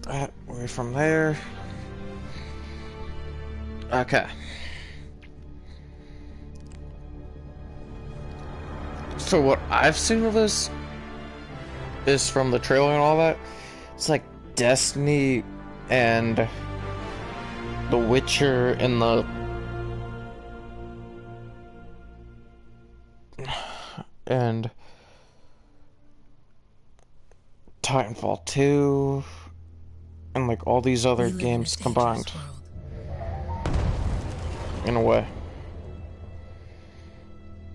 Away from there. Okay. So what I've seen of this is from the trailer and all that. It's like Destiny and The Witcher and Titanfall 2 and like all these other games combined in a way.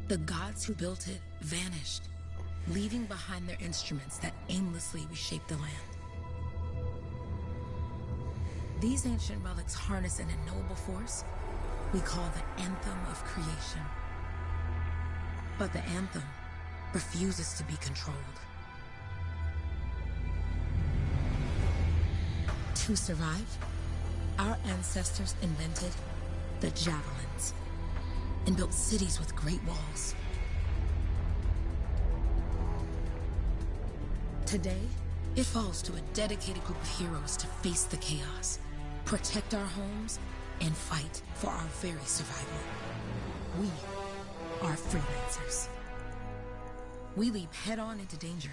The gods who built it vanished, leaving behind their instruments that aimlessly reshaped the land. These ancient relics harness an unknowable force we call the Anthem of Creation. But the Anthem refuses to be controlled. To survive, our ancestors invented the javelins and built cities with great walls. Today, it falls to a dedicated group of heroes to face the chaos, protect our homes, and fight for our very survival. We are freelancers. We leap head-on into danger,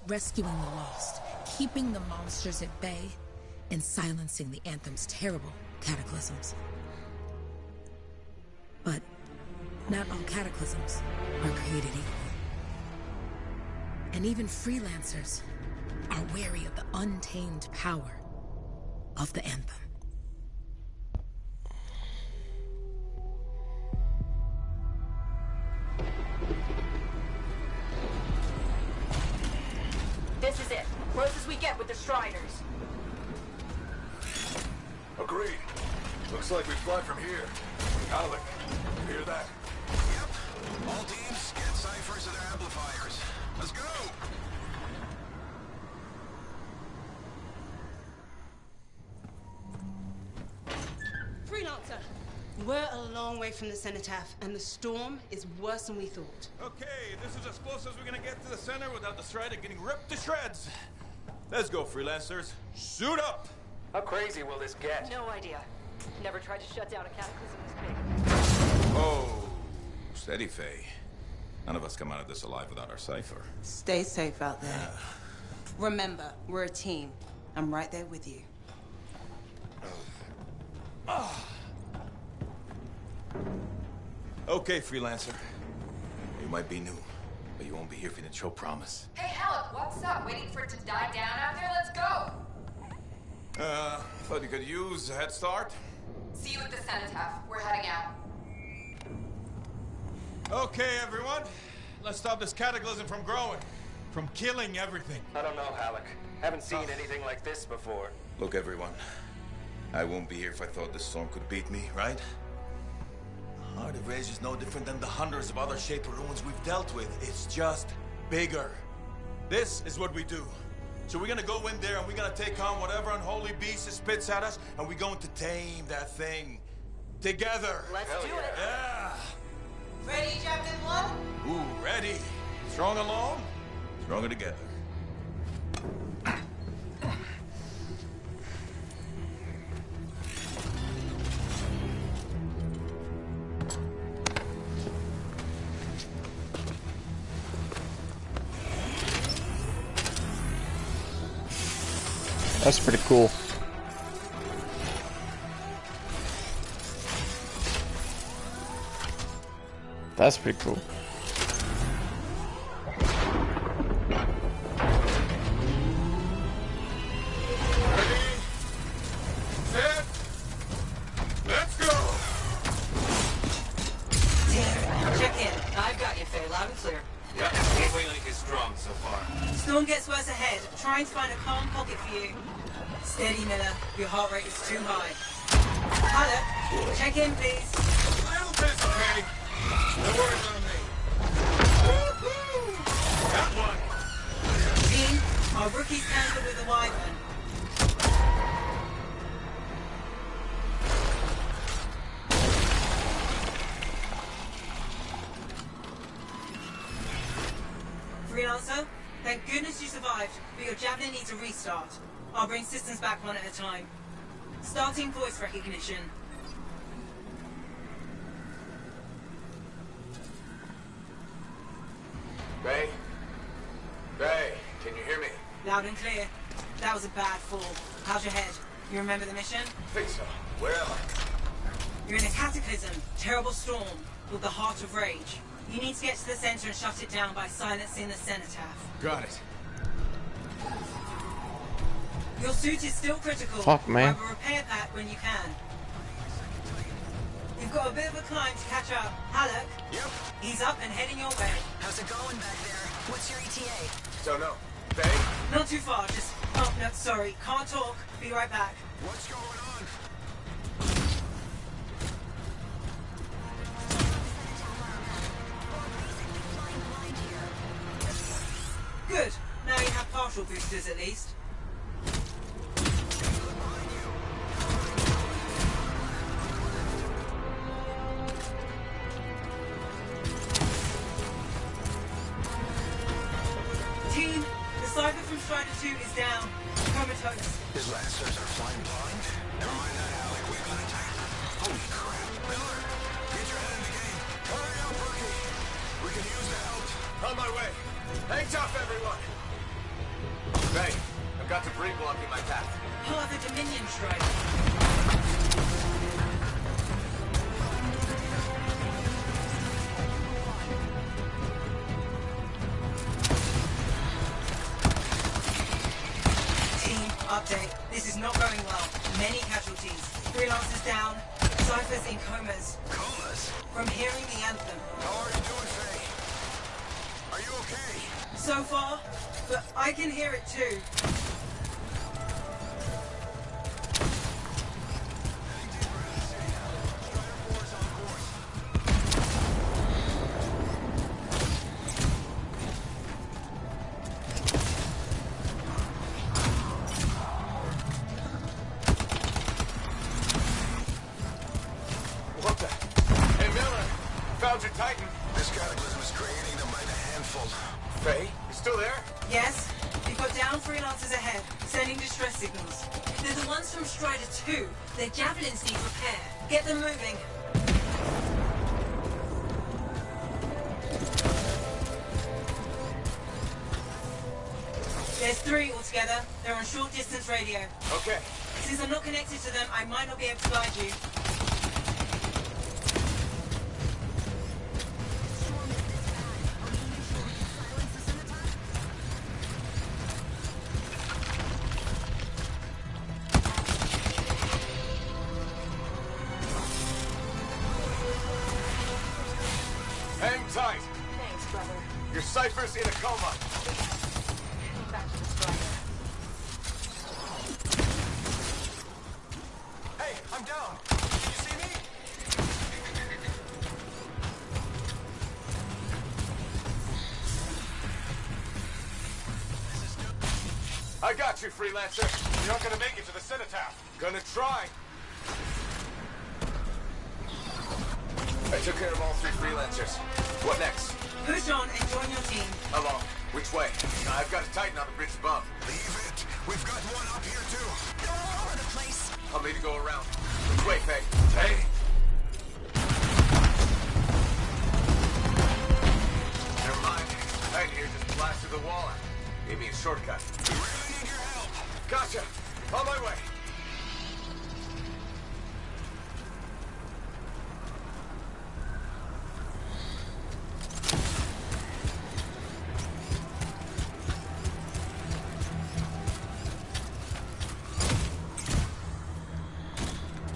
rescuing the lost, keeping the monsters at bay, and silencing the Anthem's terrible cataclysms. But not all cataclysms are created equal. And even freelancers are wary of the untamed power of the Anthem. This is it. Closest we get with the Striders. Agreed. Looks like we fly from here. Alec, you hear that? Yep. All teams, get ciphers to their amplifiers. Let's go! Freelancer, we're a long way from the cenotaph, and the storm is worse than we thought. Okay, this is as close as we're gonna get to the center without the Strider getting ripped to shreds. Let's go, freelancers. Suit up! How crazy will this get? No idea. Never tried to shut down a cataclysm this big. Oh, steady, Faye. None of us come out of this alive without our cipher. Stay safe out there. Remember, we're a team. I'm right there with you. Okay, freelancer. You might be new, but you won't be here if you didn't show promise. Hey, Alec, what's up? Waiting for it to die down out there? Let's go! Thought you could use a head start. See you at the cenotaph. We're heading out. Okay, everyone. Let's stop this cataclysm from growing. From killing everything. I don't know, Alec. Haven't seen anything like this before. Look, everyone. I won't be here if I thought this storm could beat me, right? Heart of Rage is no different than the hundreds of other Shaper ruins we've dealt with. It's just bigger. This is what we do. So we're gonna go in there and we're gonna take on whatever unholy beast it spits at us, and we're going to tame that thing. Together. Let's do it. Yeah. Ready, Captain One? Ooh, ready. Strong alone, stronger together. That's pretty cool. That's pretty cool. Ready, set, let's go! Check in. I've got you, Faye. Loud and clear. Yeah, gateway link is strong so far. Storm gets worse ahead. Try and find a calm pocket for you. Steady, Miller. Your heart rate is too high. Alec, check in, please. Little bit, okay? No worries on me. Got one. Dean, our rookie's handled with a wyvern. Freelancer, thank goodness you survived, but your javelin needs a restart. I'll bring systems back one at a time. Starting voice recognition. Bay? Bay, can you hear me? Loud and clear. That was a bad fall. How's your head? You remember the mission? Think so. Where am I? You're in a cataclysm, terrible storm, called the Heart of Rage. You need to get to the center and shut it down by silencing the cenotaph. Got it. Your suit is still critical. Fuck, man. Grab a repair pack when you can. You've got a bit of a climb to catch up. Halleck? Yep. He's up and heading your way. How's it going back there? What's your ETA? Don't know. Bay? Not too far, just... Oh, no, sorry. Can't talk. Be right back. What's going on? Good. Now you have partial boosters at least. Team, the cyber from Strider 2 is down. Comatose. His lancers are flying blind? Never mind that, Alec. We got it tight. Holy crap. Miller, get your head in the game. Hurry up, rookie. We can use the help. On my way. Hang tough, everyone. Bay, I've got debris blocking my path. Part of the Dominion strike. Team, update. This is not going well. Many casualties. Freelancers down. Cyphers in comas. Comas? From hearing the anthem. How are you doing, Faye? Are you okay? So far, but I can hear it too. What the? Hey, Miller. Found your Titan. This cataclysm is creating them by the handful. Bay, you still there? Yes, you've got down freelancers ahead, sending distress signals. They're the ones from Strider 2. Their javelins need repair. Get them moving. There's 3 altogether. They're on short distance radio. Okay. Since I'm not connected to them, I might not be able to guide you. Hang tight. Thanks, brother. Your Cypher's in a coma. Heading back to the Strider. Hey, I'm down. Can you see me? I got you, Freelancer. You're not gonna make it to the cenotaph. Gonna try. I took care of all 3 Freelancers. What next? Push on and join your team. How long? Which way? I've got a Titan on the bridge above. Leave it. We've got one up here, too. Going all over the place. I'll need to go around. Which way, Faye? Hey! Never mind. Titan here just blasted the wall out. Gave me a shortcut. We really need your help. Gotcha! On my way!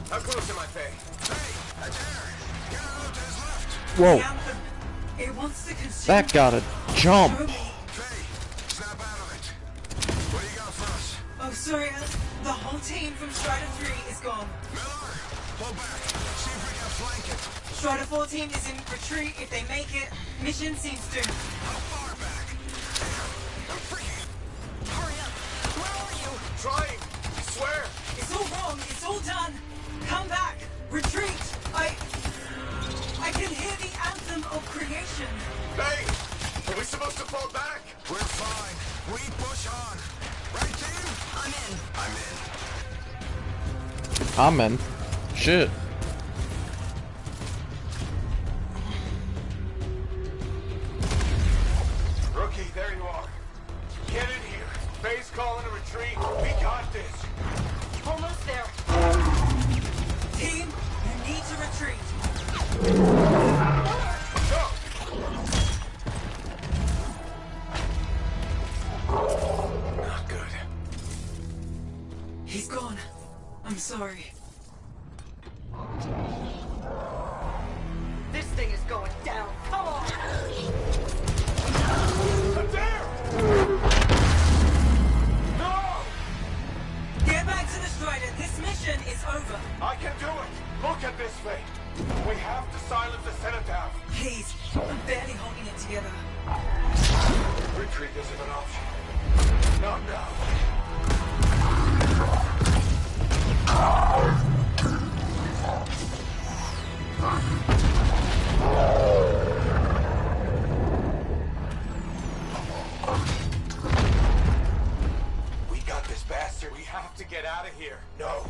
How close am I, Faye? Hey, that's air. Get out to his left. Whoa, The anthem. It wants to consume. that gotta jump. Show me. Faye, snap out of it. What do you got for us? Oh, sorry, the whole team from Strider 3 is gone. Miller, pull back. See if we can flank it. Strider 4 team is in retreat. If they make it, mission seems doomed. How far back? Damn, I'm freaking. Hurry up. Where are you? Trying! I swear! It's all wrong. It's all done. Come back. Retreat. I can hear the anthem of creation. Faye! Are we supposed to fall back? We're fine. We push on. Right, team? I'm in. I'm in. Shit. Rookie, there you are. Get in here. Base calling a retreat. We got this. Almost there. Team, you need to retreat. Go! Not good. He's gone. I'm sorry. This thing is going down. Come on! There! No! Get back to the Strider. This mission is over. I can do it. Look at this thing. We have to silence the Cenotaph. Please, I'm barely holding it together. Retreat isn't an option. Not now. We got this bastard. We have to get out of here. No.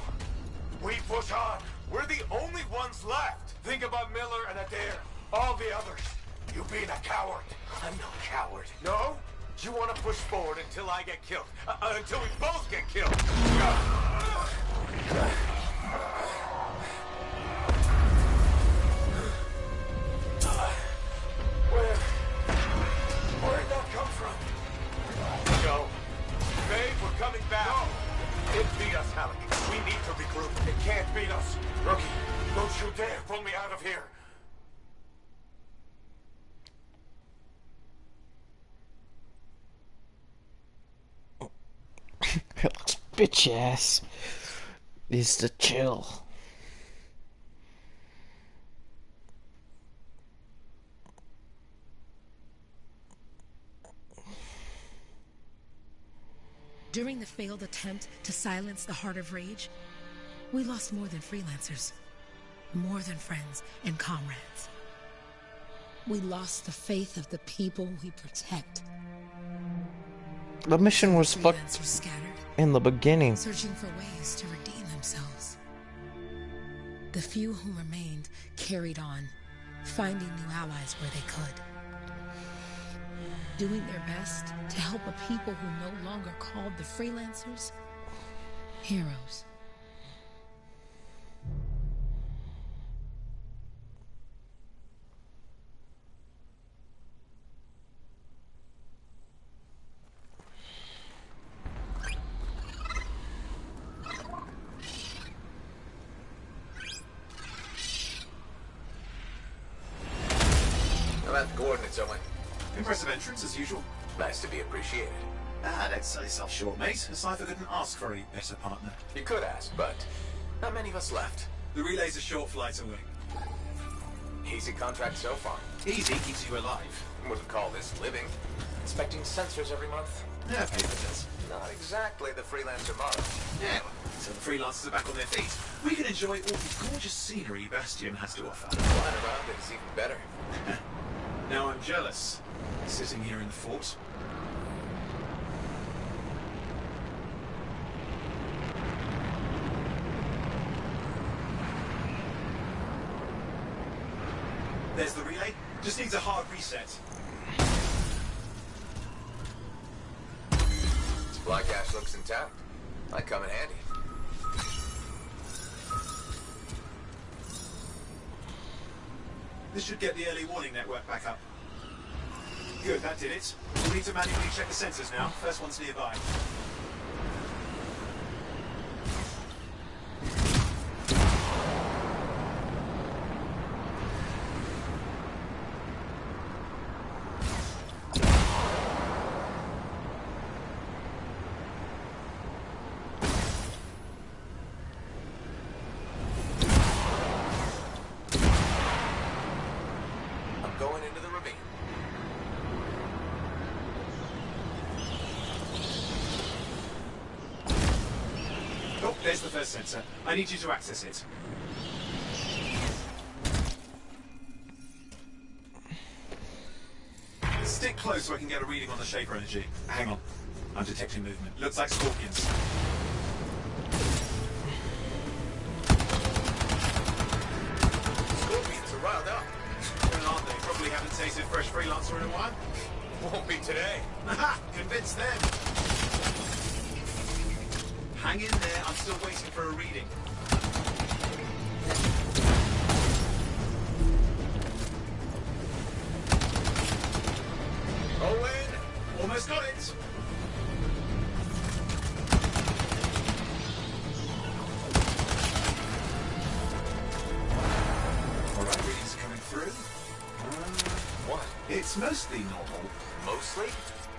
We push on. We're the only ones left. Think about Miller and Adair. All the others. You being a coward. I'm no coward. No? You want to push forward until I get killed. Until we both get killed. Where'd that come from? No. Babe, we're coming back. No. It beat us, Halleck. We need to regroup. It can't beat us. Rookie, don't you dare pull me out of here. Halleck's bitch ass needs to chill. During the failed attempt to silence the Heart of Rage, we lost more than freelancers, more than friends and comrades. We lost the faith of the people we protect. The mission was fucked Freelancers scattered, in the beginning. searching for ways to redeem themselves. The few who remained carried on, finding new allies where they could. Doing their best to help a people who no longer called the freelancers heroes. I'm at the coordinates, Owen. Impressive entrance, as usual. Nice to be appreciated. Don't sell yourself short, mate. A cipher couldn't ask for a better partner. You could ask, but not many of us left. The relay's a short flight away. Easy contract so far. Easy keeps you alive. Wouldn't call this living. Inspecting sensors every month. Yeah, paper does. Not exactly the freelancer model. Yeah, well, until the freelancers are back on their feet, we can enjoy all the gorgeous scenery Bastion has to offer. Flying around it is even better. Now I'm jealous, sitting here in the fort. There's the relay. Just needs a hard reset. Supply cache looks intact. Might come in handy. This should get the early warning network back up. Good, that did it. We'll need to manually check the sensors now. First one's nearby. I'm going into the ravine. Oh, there's the first sensor. I need you to access it. Stick close so I can get a reading on the Shaper energy. Hang on. I'm detecting movement. Looks like scorpions. tasted fresh freelancer in a while. Won't be today. Aha! Convince them. Hang in there, I'm still waiting for a reading. Owen! Almost got it! Alright, readings are coming through. What? It's mostly normal. Mostly?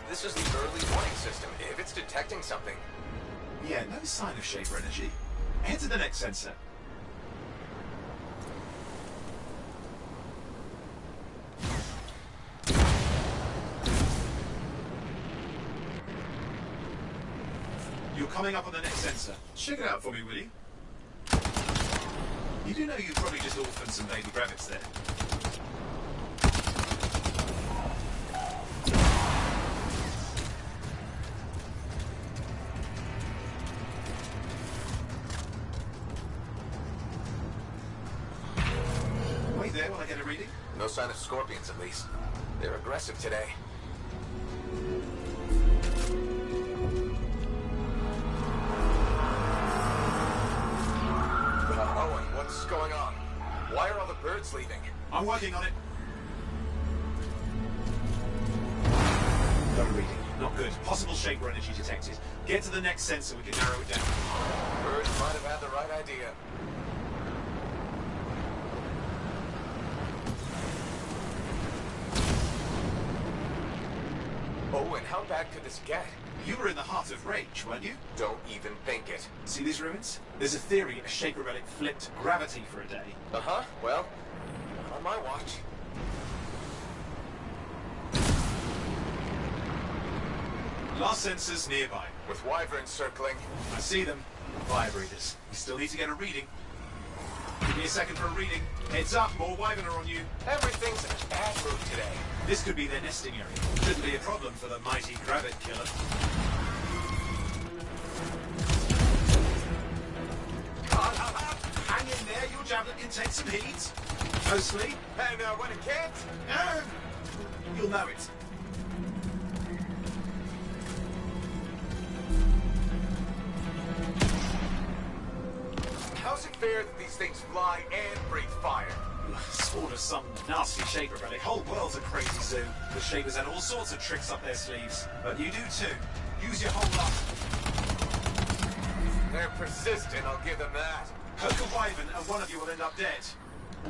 This is the early warning system. If it's detecting something... Yeah, no sign of Shaper energy. Head to the next sensor. You're coming up on the next sensor. Check it out for me, will you? You do know you probably just orphaned some baby rabbits there. Wait there while I get a reading. No sign of scorpions, at least. They're aggressive today. Owen, what's going on? Why are all the birds leaving? I'm working on it. No reading. Not good. Possible Shaper energy detected. Get to the next sensor, we can narrow it down. Birds might have had the right idea. Owen, how bad could this get? You were in the heart of rage, weren't you? Don't even think it. See these ruins? There's a theory a Shaper relic flipped gravity for a day. Uh-huh. Well, on my watch. Last sensors nearby. With wyverns circling. I see them. Fire breathers. We still need to get a reading. Give me a second for a reading. Heads up, more wyvern are on you. Everything's in a bad mood today. This could be their nesting area. Shouldn't be a problem for the mighty Grabbit killer. Hang in there, your javelin can take some heat. Mostly. And when it can't? You'll know it. How's it fair that these things fly and breathe fire? Spawned of some nasty Shaper relic. Whole world's a crazy zoo. The Shapers had all sorts of tricks up their sleeves. But you do too. Use your whole lot. They're persistent, I'll give them that. Poke a wyvern and one of you will end up dead.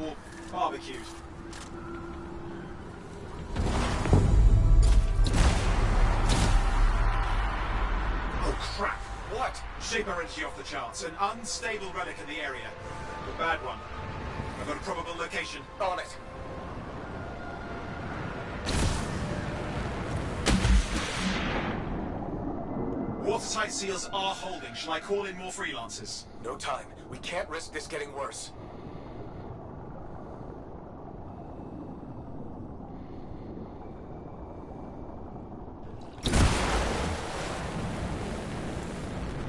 Or barbecued. Oh crap! What? Shaper energy off the charts. An unstable relic in the area. A bad one. I've got a probable location. On it. Watertight seals are holding. Shall I call in more freelancers? No time. We can't risk this getting worse.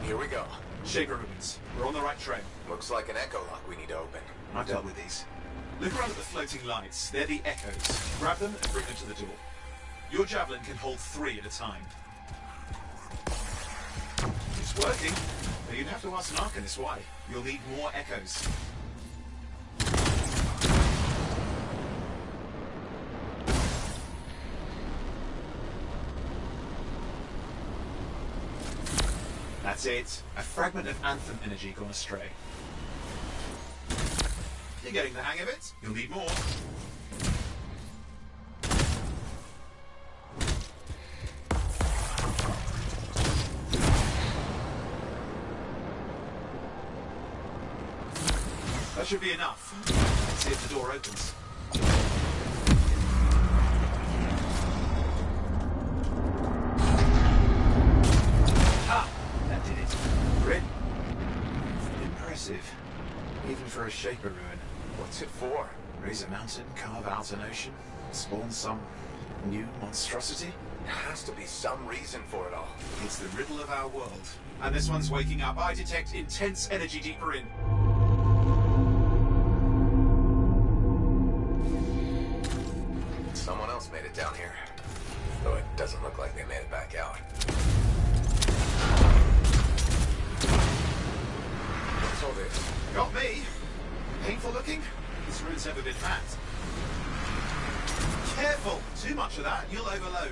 Here we go. Shaper ruins. We're on the right trail. Looks like an echo lock we need to open. I've dealt with these. Look around at the floating lights. They're the echoes. Grab them and bring them to the door. Your javelin can hold 3 at a time. It's working, but you'd have to ask an Arcanist why. You'll need more echoes. That's it. A fragment of Anthem energy gone astray. You're getting the hang of it. You'll need more. That should be enough. Let's see if the door opens. Ha! That did it. Grit. Impressive. Even for a Shaper ruin. What's it for? Raise a mountain, carve out an ocean, spawn some new monstrosity? There has to be some reason for it all. It's the riddle of our world. And this one's waking up. I detect intense energy deeper in. Someone Though it doesn't look like they made it back out. What's all this? Got me. Painful looking? This route's never been hacked. Careful! Too much of that, you'll overload.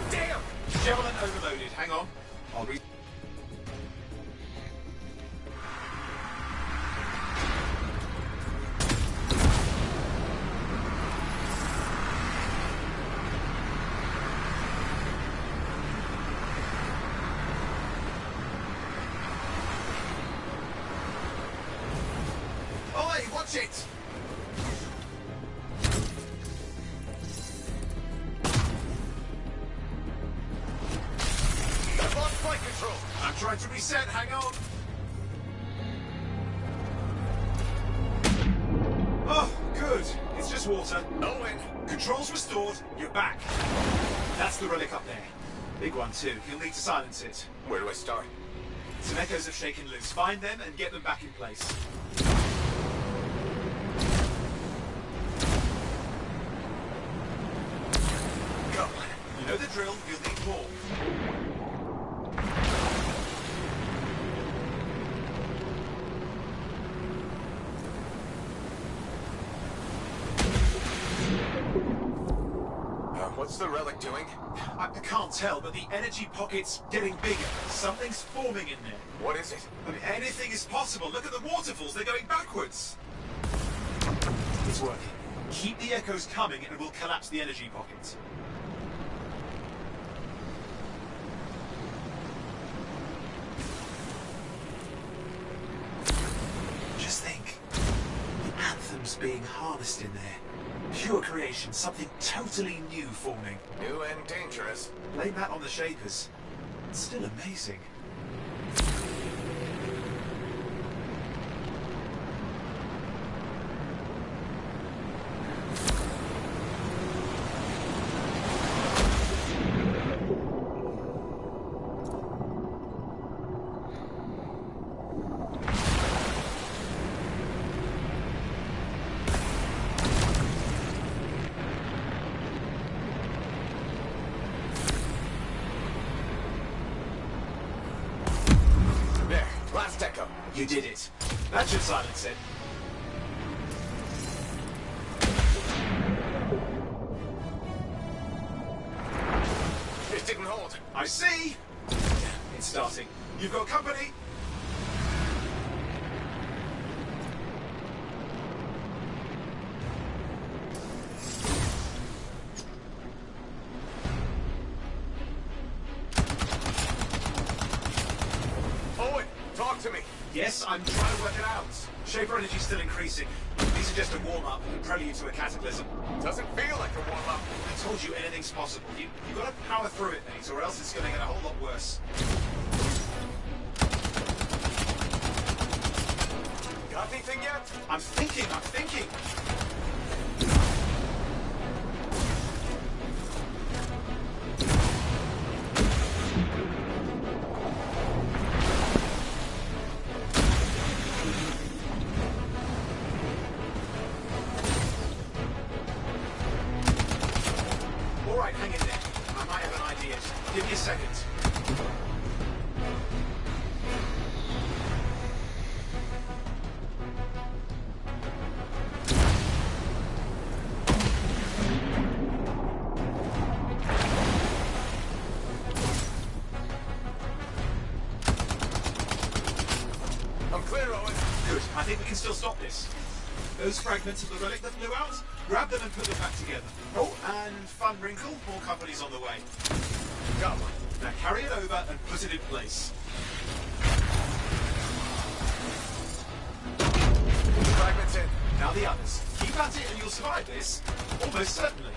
Damn! Javelin overloaded. Hang on. I'll re... Oi, watch it! I've lost flight control. I'm trying to reset, hang on. Oh, good. It's just water. Owen! Controls restored, you're back. That's the relic up there. Big one too. You'll need to silence it. Where do I start? Some echoes have shaken loose. Find them and get them back in place. Come on. You know the drill, you'll need more. What's the relic doing? I can't tell, but the energy pocket's getting bigger. Something's forming in there. What is it? I mean, anything is possible. Look at the waterfalls, they're going backwards. It's working. Keep the echoes coming and we'll collapse the energy pocket. Just think. The anthem's being harnessed in there. Pure creation, something totally new forming. New and dangerous. Blame that on the Shapers. It's still amazing. There, last echo. You did it. That should silence it. It didn't hold. I see. It's starting. You've got company. Owen, talk to me. Yes, I'm trying to work it out. Shaper energy's still increasing. These are just a warm-up, a prelude to a cataclysm. Doesn't feel like a warm-up. I told you anything's possible. You've got to power through it, mate, or else it's going to get a whole lot worse. Got anything yet? I'm thinking. All right, hang in there. I might have an idea. Give me a second. I'm clear, Owen. Good. I think we can still stop this. Those fragments of the relic that blew out, grab them and put them back together. Oh, and fun wrinkle, more companies on the way. Got one. Now carry it over and put it in place. Fragments in. Now the others. Keep at it and you'll survive this. Almost certainly.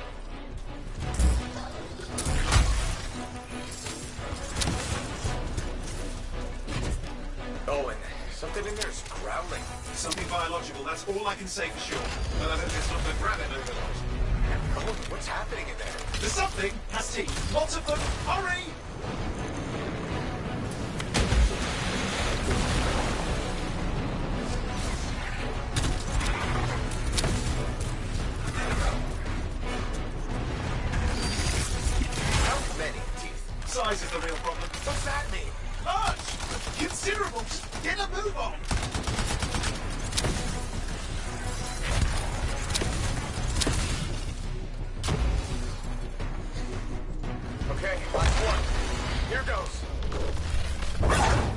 Owen, something in there's growling. Something biological, that's all I can say for sure. But I hope it's not the grabbing overload. Owen, what's happening in there? The something has teeth. Lots of them. Hurry! Size is the real problem. What's that mean? Large! Considerable! Just get a move on! Okay, last one. Here goes.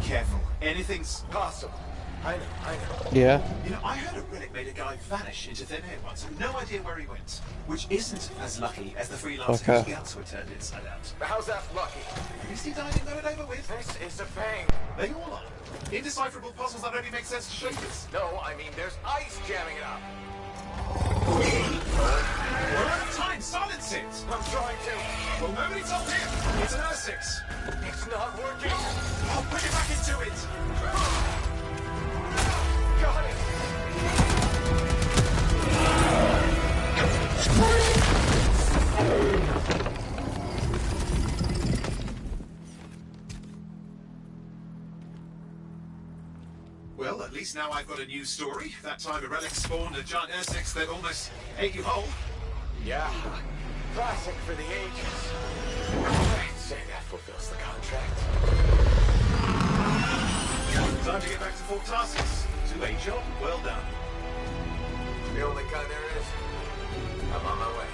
Careful. Anything's Possible. I know. Yeah. You know, I heard a relic made a guy vanish into thin air once. No idea where he went. Which isn't as lucky as the freelancer Okay. whose guts were turned inside out. How's that lucky? Is he dying got it over with? This is a bang. They all are. Indecipherable puzzles that only make sense to shapers. No, I mean there's ice jamming it up. We're out of time. Silence it. I'm trying to. Well, nobody told him. It's an R6. It's not working. I'll put it back into it. Got it. Well, at least now I've got a new story. That time a relic spawned a giant R6 that almost ate you whole. Yeah. Classic for the ages. I'd say that fulfills the contract. Time to get back to Fort Tarsus. 2A job, well done. The only kind there is. I'm on my way.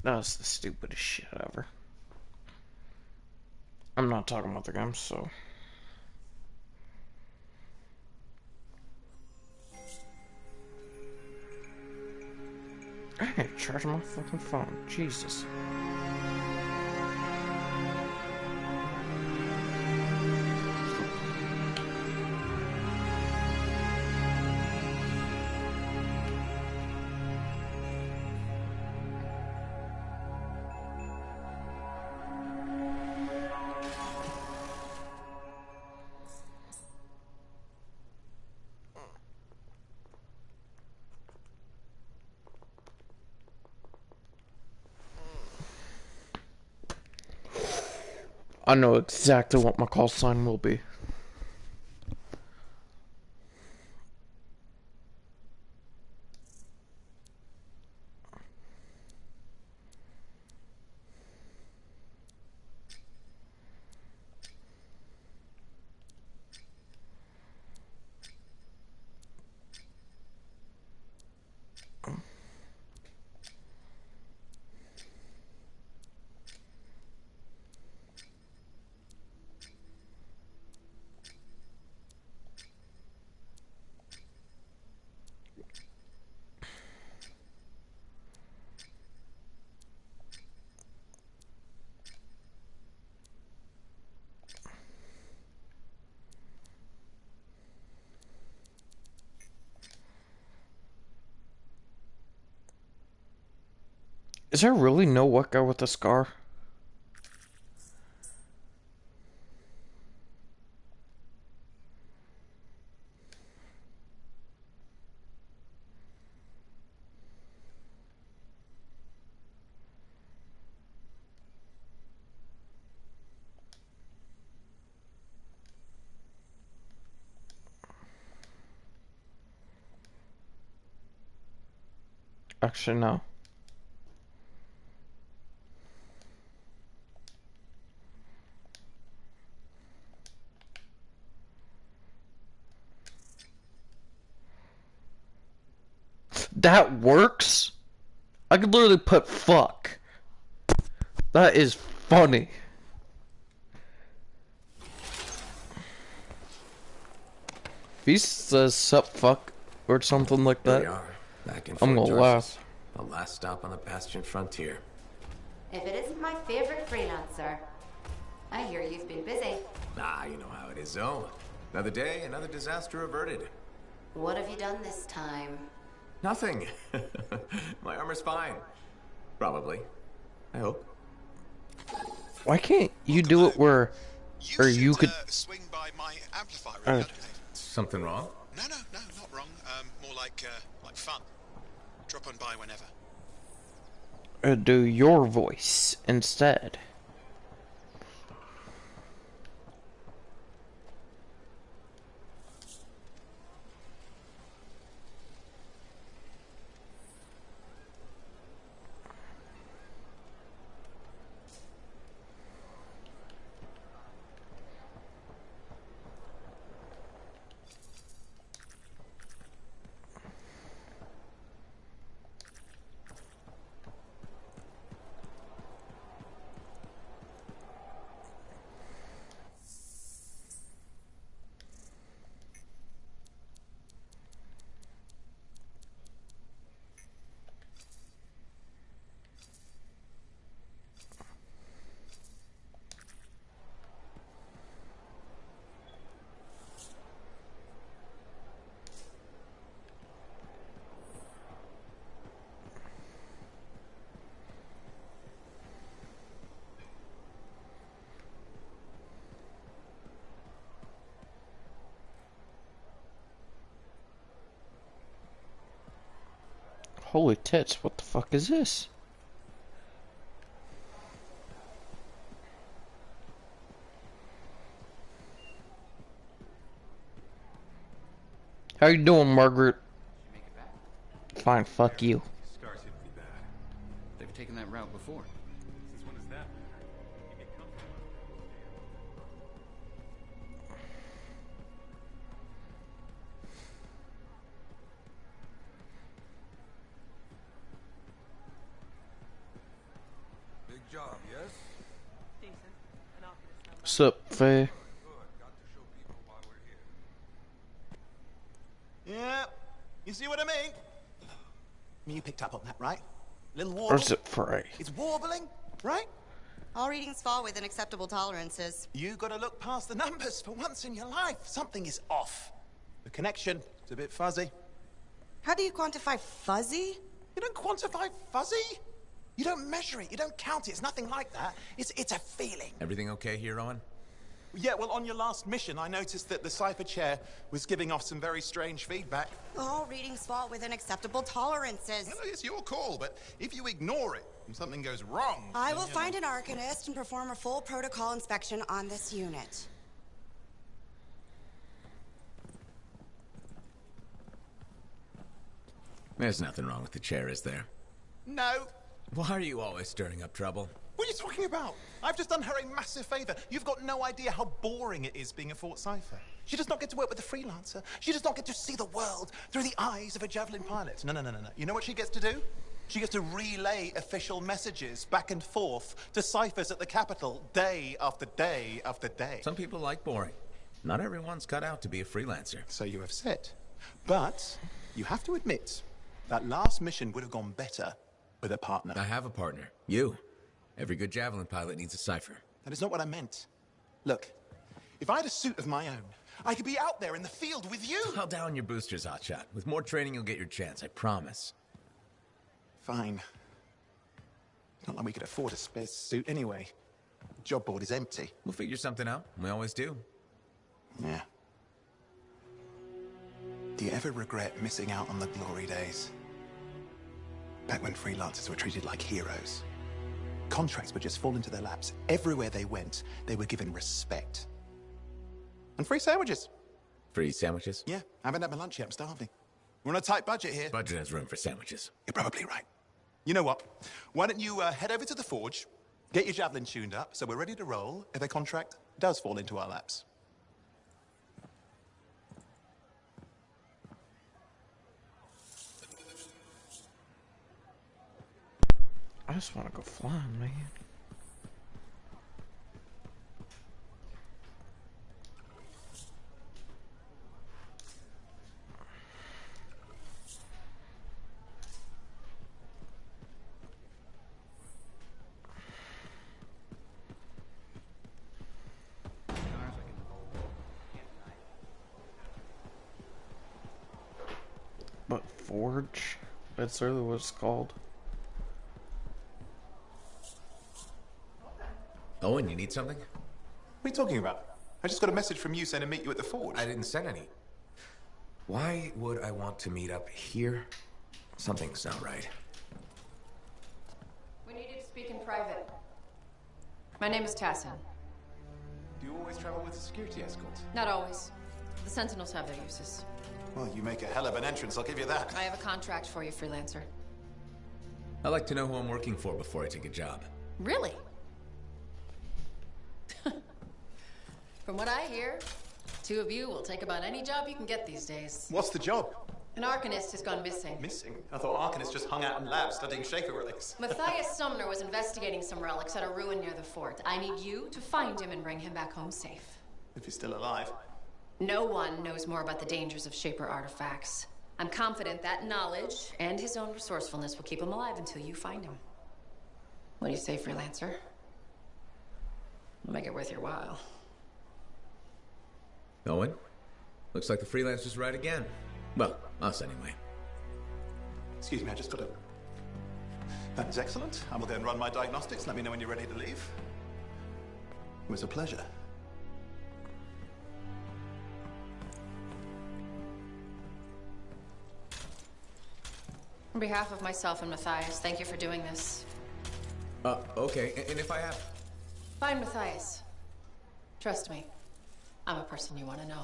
That's the stupidest shit ever. I'm not talking about the game, so. I need to charge my fucking phone. Jesus. I know exactly what my call sign will be. Is there really no white guy with a scar? Actually, no. That works? I could literally put fuck. That is funny. If he says sup fuck or something like Here that, we are, back in I'm Fort gonna Tarsus, laugh. the last stop on the Bastion frontier. If it isn't my favorite freelancer. I hear you've been busy. Ah, you know how it is, Zoe. Another day, another disaster averted. What have you done this time? Nothing. My armor's fine. Probably. I hope. Why can't you do it where, you could swing by my amplifier. Really, something wrong? No, not wrong. More like fun. Drop on by whenever. do your voice instead? Holy tits, what the fuck is this? How you doing, Margaret? Fine, fuck you. Scars seem to be bad. They've taken that route before. Since when is that? You get comfortable. Big job, yes? Sup, Faye? Yeah, you see what I mean? You picked up on that, right? Little warble. Or is it Faye? It's warbling, right? All readings fall within acceptable tolerances. You gotta look past the numbers for once in your life. Something is off. The connection is a bit fuzzy. How do you quantify fuzzy? You don't quantify fuzzy? You don't measure it, you don't count it, it's nothing like that. It's a feeling. Everything okay here, Owen? Yeah, well, on your last mission, I noticed that the cipher chair was giving off some very strange feedback. All readings fall within acceptable tolerances. Well, it's your call, but if you ignore it and something goes wrong... I will find an arcanist and perform a full protocol inspection on this unit. There's nothing wrong with the chair, is there? No. Why are you always stirring up trouble? What are you talking about? I've just done her a massive favor. You've got no idea how boring it is being a Fort Cipher. She does not get to work with a freelancer. She does not get to see the world through the eyes of a Javelin pilot. No. You know what she gets to do? She gets to relay official messages back and forth to ciphers at the Capitol day after day after day. Some people like boring. Not everyone's cut out to be a freelancer. So you have said. But you have to admit, that last mission would have gone better with a partner. I have a partner. You. Every good Javelin pilot needs a cipher. That is not what I meant. Look, if I had a suit of my own, I could be out there in the field with you. I'll down your boosters, Hotshot. With more training, you'll get your chance, I promise. Fine. Not like we could afford a spare suit anyway. The job board is empty. We'll figure something out. We always do. Yeah. Do you ever regret missing out on the glory days? Back when freelancers were treated like heroes. Contracts would just fall into their laps. Everywhere they went, they were given respect. And free sandwiches. Free sandwiches? Yeah, I haven't had my lunch yet. I'm starving. We're on a tight budget here. Budget has room for sandwiches. You're probably right. You know what? Why don't you head over to the forge, get your javelin tuned up, so we're ready to roll if a contract does fall into our laps. I just want to go flying, man. But forge? That's really what it's called. Owen, you need something? What are you talking about? I just got a message from you saying to meet you at the forge. I didn't send any. Why would I want to meet up here? Something's not right. We need you to speak in private. My name is Tassin. Do you always travel with a security escort? Not always. The Sentinels have their uses. Well, you make a hell of an entrance, I'll give you that. I have a contract for you, freelancer. I like to know who I'm working for before I take a job. Really? From what I hear, two of you will take about any job you can get these days. What's the job? An Arcanist has gone missing. Missing? I thought Arcanists just hung out in labs studying Shaper relics. Matthias Sumner was investigating some relics at a ruin near the fort. I need you to find him and bring him back home safe. If he's still alive. No one knows more about the dangers of Shaper artifacts. I'm confident that knowledge and his own resourcefulness will keep him alive until you find him. What do you say, freelancer? We'll make it worth your while. Owen? Looks like the freelancer's right again. Well, us anyway. Excuse me, I just got to... That is excellent. I will go and run my diagnostics. Let me know when you're ready to leave. It was a pleasure. On behalf of myself and Matthias, thank you for doing this. Okay. And if I have... Find Matthias. Trust me. I'm a person you want to know.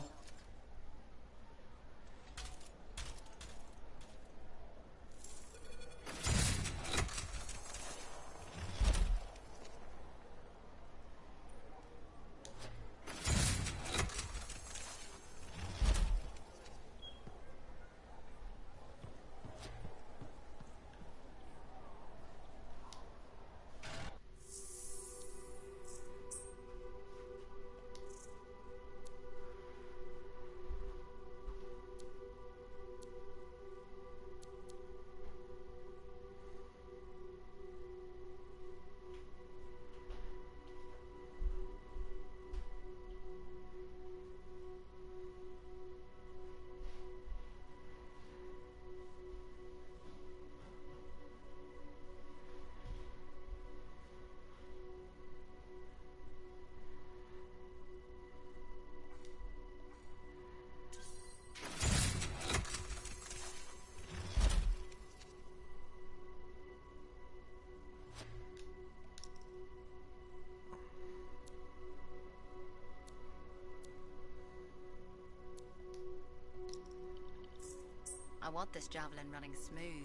I want this javelin running smooth.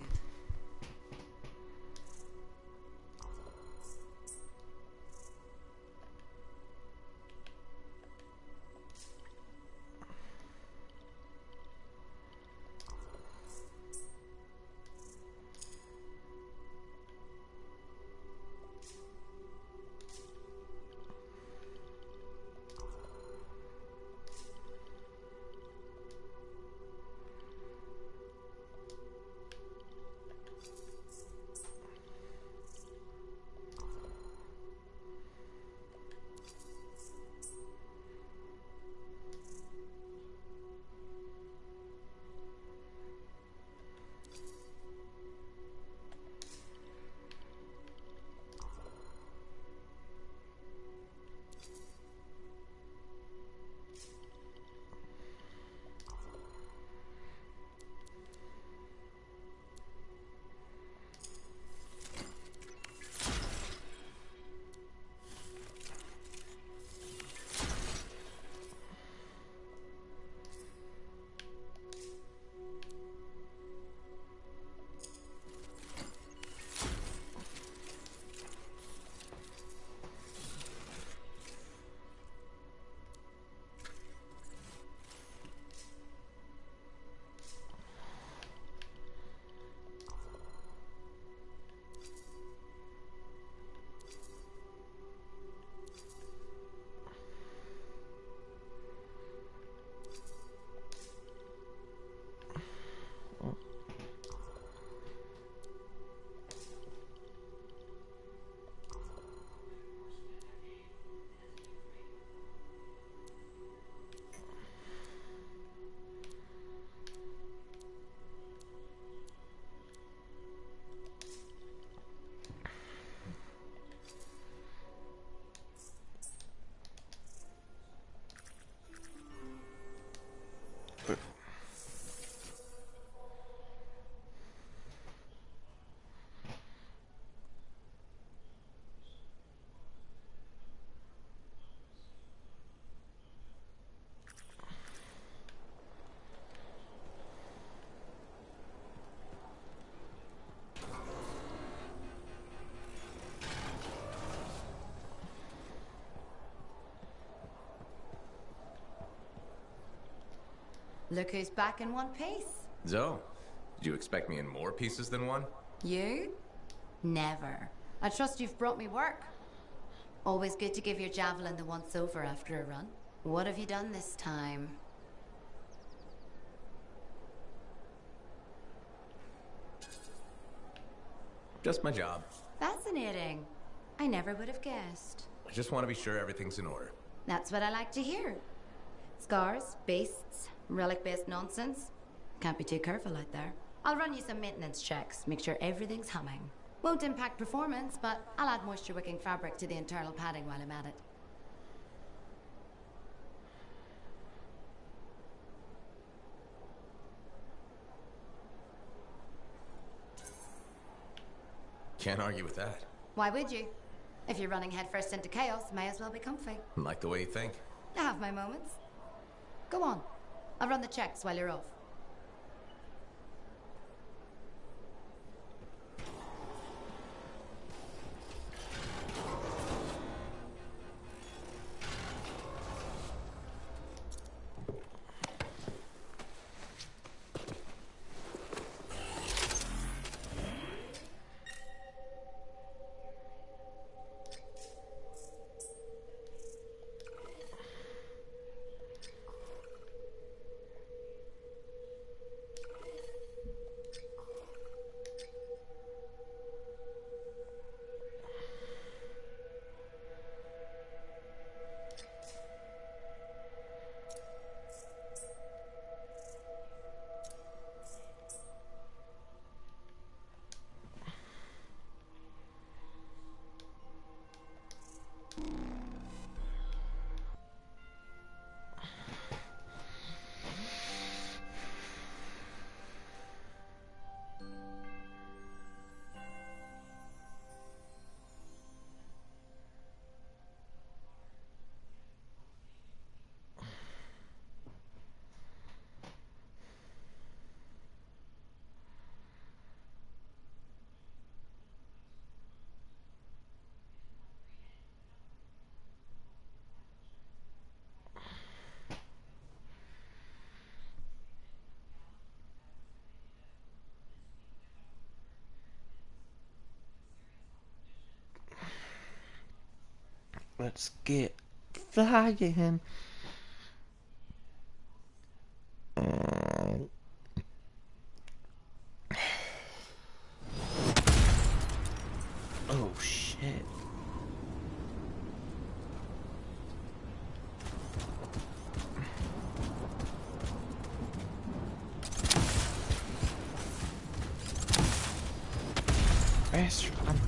Look who's back in one piece. Zoe, did you expect me in more pieces than one? You? Never. I trust you've brought me work. Always good to give your javelin the once-over after a run. What have you done this time? Just my job. Fascinating. I never would have guessed. I just want to be sure everything's in order. That's what I like to hear. Scars, beasts, relic-based nonsense. Can't be too careful out there. I'll run you some maintenance checks, make sure everything's humming. Won't impact performance, but I'll add moisture-wicking fabric to the internal padding while I'm at it. Can't argue with that. Why would you? If you're running headfirst into chaos, may as well be comfy. Like the way you think. I have my moments. Go on. I'll run the checks while you're off. Let's get flying. Oh shit. Restaurant.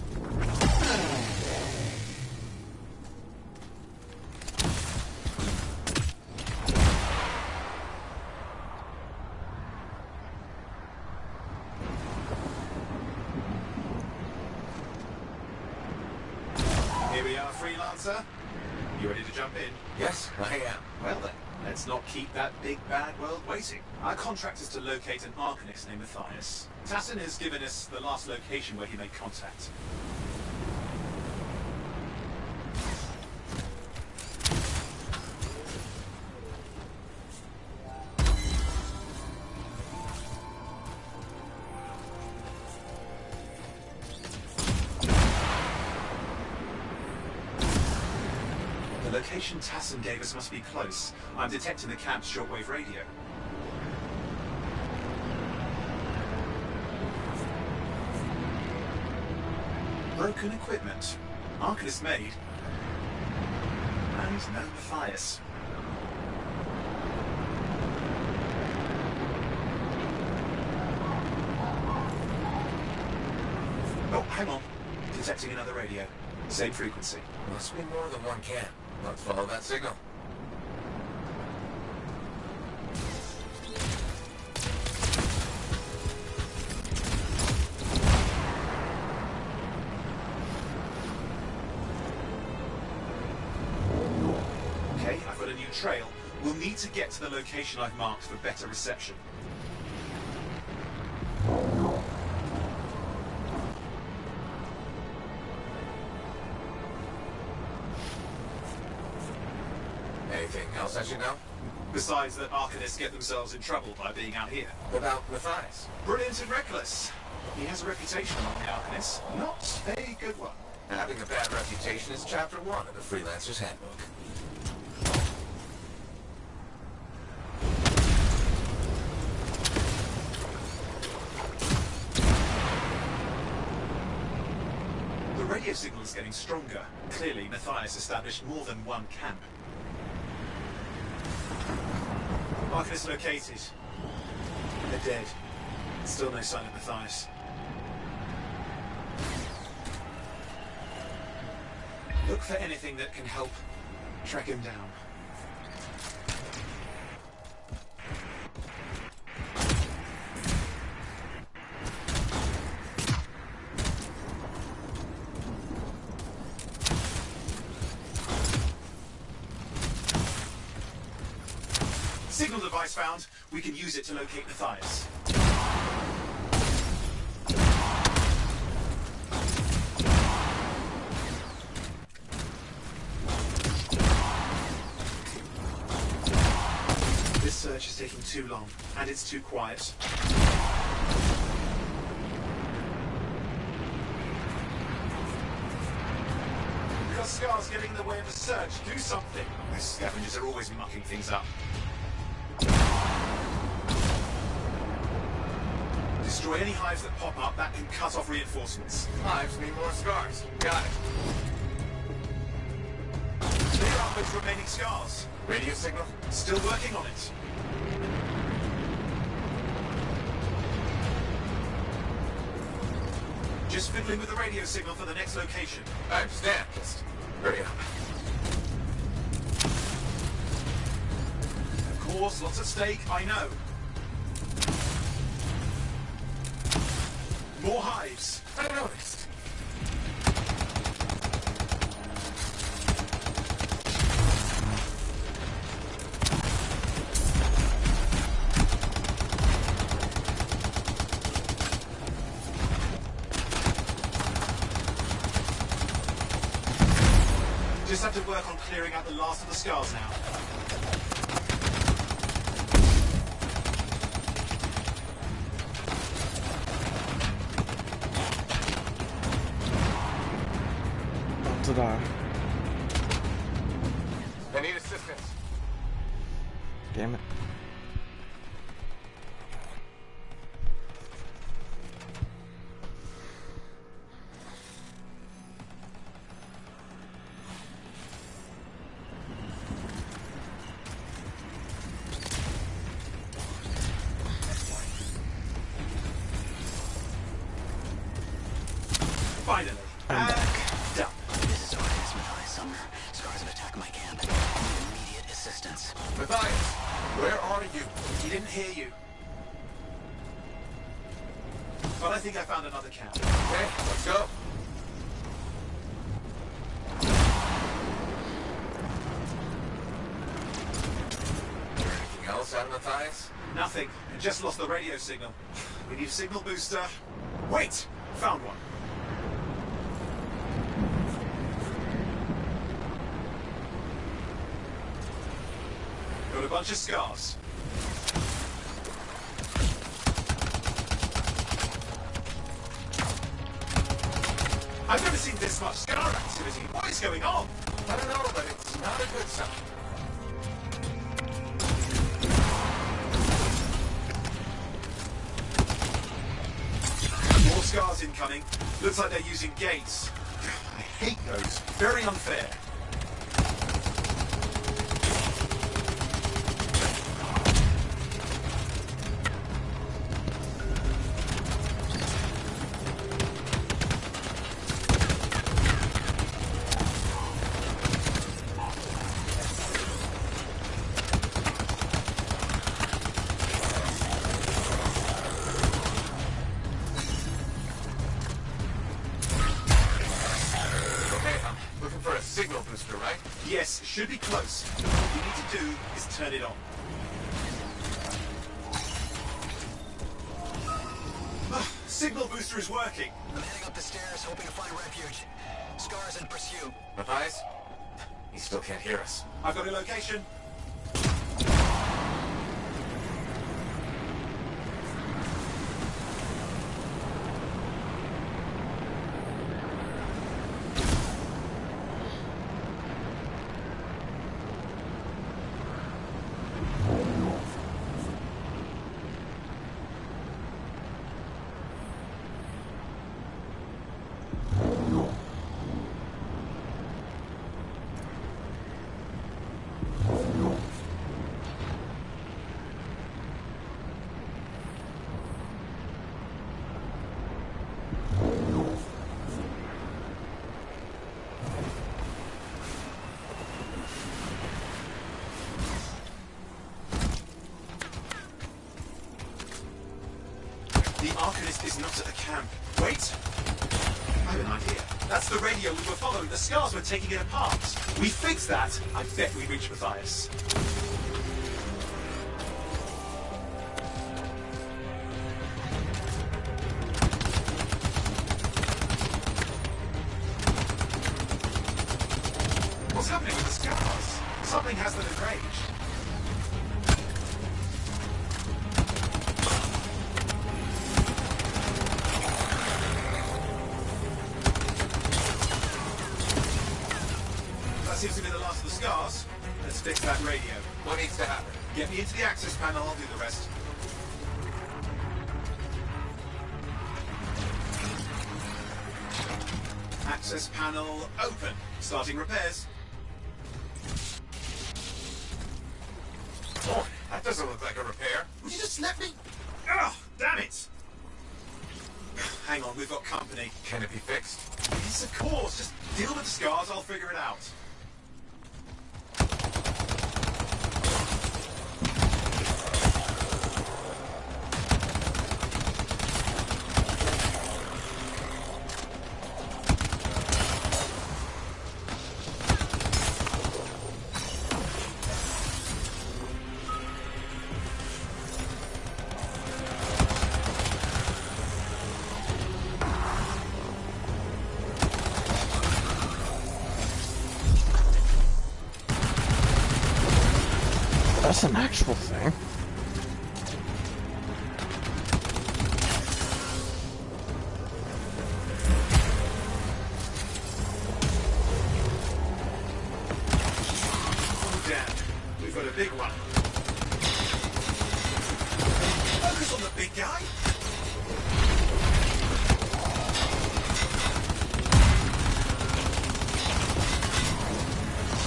Here we are, Freelancer. You ready to jump in? Yes, I am. Well then, let's not keep that big bad world waiting. Our contract is to locate an Arcanist named Matthias. Tassin has given us the last location where he made contact. The location Tassin gave us must be close. I'm detecting the camp's shortwave radio. Broken equipment. Arcanist made. And no Matthias. Oh, hang on. Detecting another radio. Same frequency. Must be more than one camp. Let's follow that signal. Okay, I've got a new trail. We'll need to get to the location I've marked for better reception. Anything else I should know? The Besides that Arcanists get themselves in trouble by being out here. What about Matthias? Brilliant and reckless. He has a reputation among the Arcanists. Not a good one. Having a bad reputation is chapter 1 of the Freelancer's Handbook. The radio signal is getting stronger. Clearly, Matthias established more than one camp. Arcanist located. They're dead. Still no sign of Matthias. Look for anything that can help track him down. Signal device found. We can use it to locate Matthias. This search is taking too long, and it's too quiet. Because Scar's getting in the way of the search. Do something. These scavengers are always mucking things up. Destroy any hives that pop up. That can cut off reinforcements. Hives need more scars. Got it. Clear out those remaining scars. Radio signal? Still working on it. Just fiddling with the radio signal for the next location. I understand. Just hurry up. Of course, lots at stake, I know. More hives. I noticed. Just have to work on clearing out the last of the scars now. To die. I need assistance. Damn it. Finally. I'm back. Done. This is Arcanist Matthias Sumner. Scars have attacked my camp. I need immediate assistance. Matthias, where are you? He didn't hear you. But I think I found another camp. Okay, let's go. Anything else out of Matthias? Nothing. I just lost the radio signal. We need a signal booster. Wait! Found one. Got a bunch of scars. I've never seen this much scar activity. What is going on? I don't know, but it's not a good sign. More scars incoming. Looks like they're using gates. I hate those. Very unfair. Signal booster, right? Yes, should be close. What you need to do is turn it on. Signal booster is working. I'm heading up the stairs, hoping to find refuge. Scars in pursuit. Matthias? He still can't hear us. I've got a location. Arcanist is not at the camp. Wait! I have an idea. That's the radio we were following. The scars were taking it apart. We fix that, I bet we reach Matthias. What's happening with the scars? Something has them enraged. Seems to be the last of the scars. Let's fix that radio. What needs to happen? Get me into the access panel, I'll do the rest. Access panel open. Starting repairs. Oh, that doesn't look like a repair. Would you just let me? Oh, damn it! Hang on, we've got company. Can it be fixed? Yes, of course. Just deal with the scars, I'll figure it out. That's an actual thing. Damn, we've got a big one. Focus on the big guy.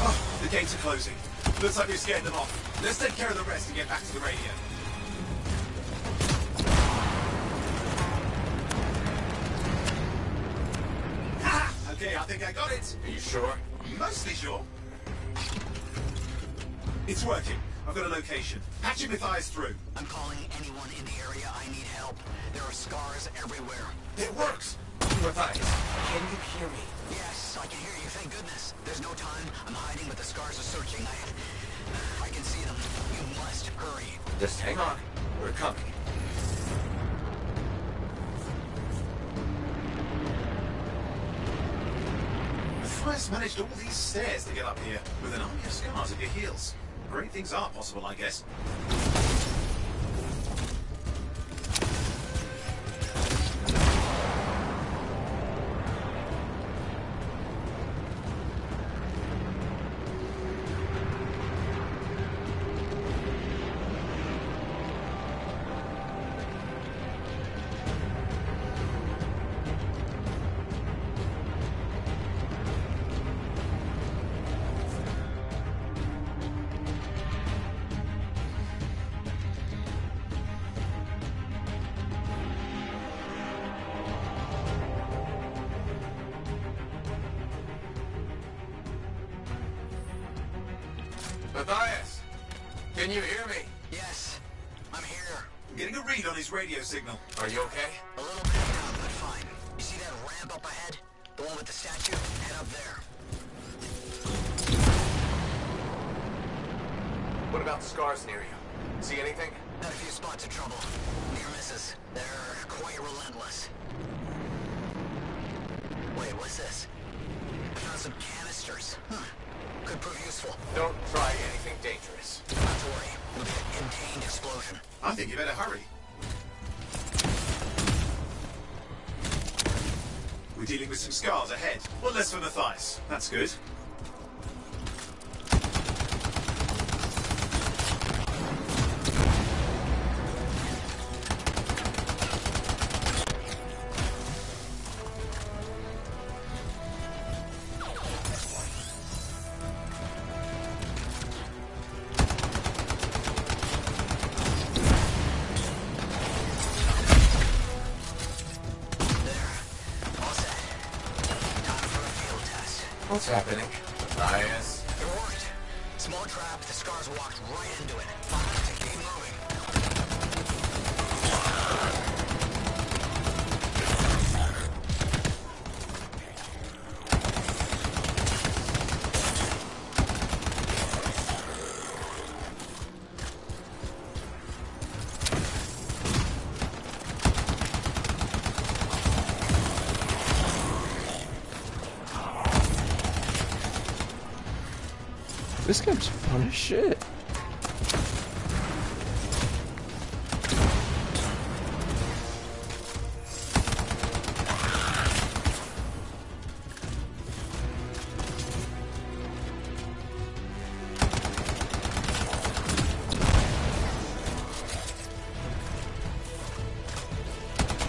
Oh, the gates are closing. Looks like we've scared them off. Let's take care of the rest and get back to the radio. Ha! Okay, I think I got it. Are you sure? Mostly sure. It's working. I've got a location. Patching Matthias through. I'm calling anyone in the area. I need help. There are scars everywhere. It works! Matthias, can you hear me? Yes, I can hear you, thank goodness. There's no time. I'm hiding, but the scars are searching. I can see them. You must hurry. Just hang on. We're coming. Matthias managed all these stairs to get up here with an army of scars at your heels. Great things are possible, I guess. Matthias, can you hear me? Yes, I'm here. I'm getting a read on his radio signal. Are you okay? A little bit down, but fine. You see that ramp up ahead? The one with the statue? Head up there. What about the scars near you? See anything? Had a few spots of trouble. Near misses. They're quite relentless. Wait, what's this? I found some canisters. Could prove useful. Don't try anything dangerous. Not to worry. It'll be a contained explosion. I think you better hurry. We're dealing with some scars ahead. Well, less for Matthias. That's good. What's happening? Matthias? It worked. Small trap, the scars walked right into it. Fine to keep moving. This game's fun as shit.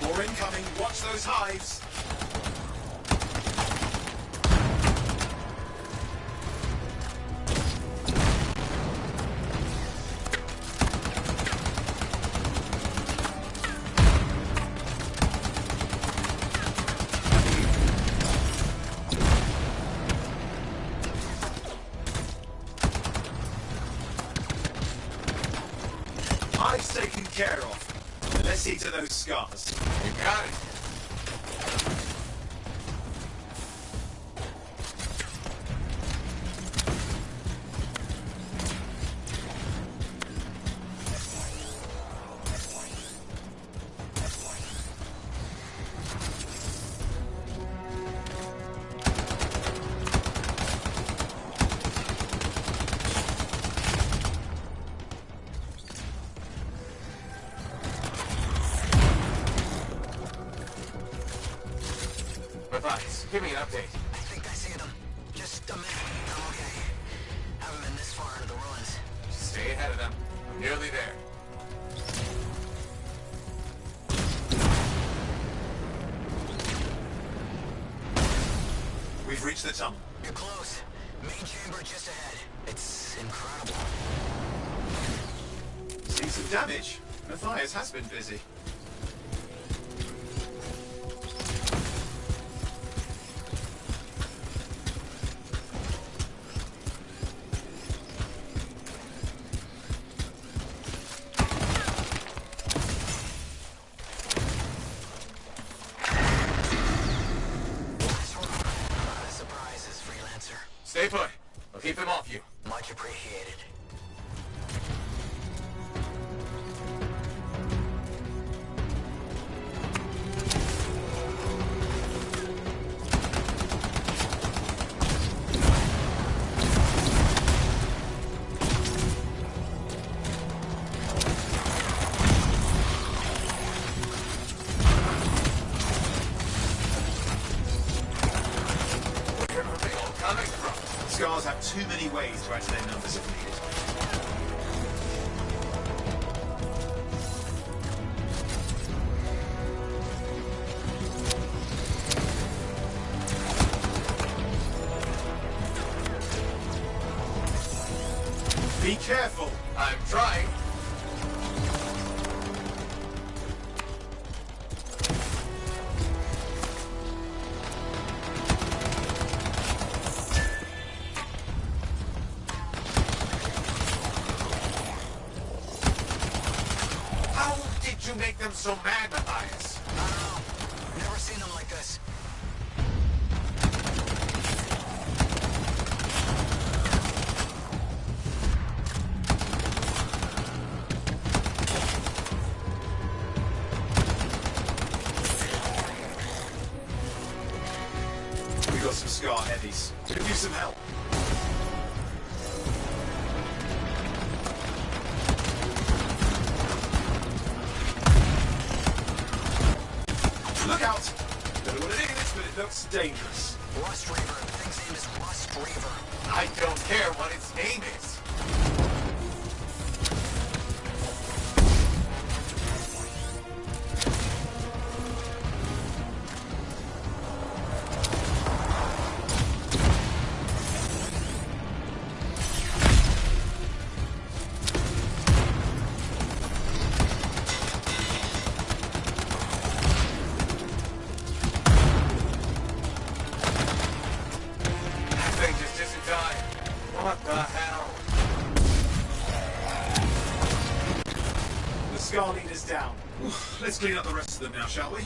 More incoming. Watch those hives. Hives taken care of. Let's see to those scars. You got it. Matthias, give me an update. I think I see them. Just a minute. I'm okay. Haven't been this far into the ruins. Stay ahead of them. I'm nearly there. We've reached the tunnel. You're close. Main chamber just ahead. It's incredible. See some damage. Matthias has been busy. Surprises, freelancer. Stay put. I'll keep them off you. Much appreciated. Where are they all coming from? Scars have too many ways to add to their numbers if needed. Be careful! I'm trying. How did you make them so mad, Matthias? I don't know. Never seen them like this. We got some Scar heavies. Could use some help. Look out! Don't know what it is, but it looks dangerous. Rust Reaver. The thing's name is Rust Reaver. I don't care what its name is. That thing just isn't dying. What the hell? The Scar leader's down. Let's clean up the rest of them now, shall we?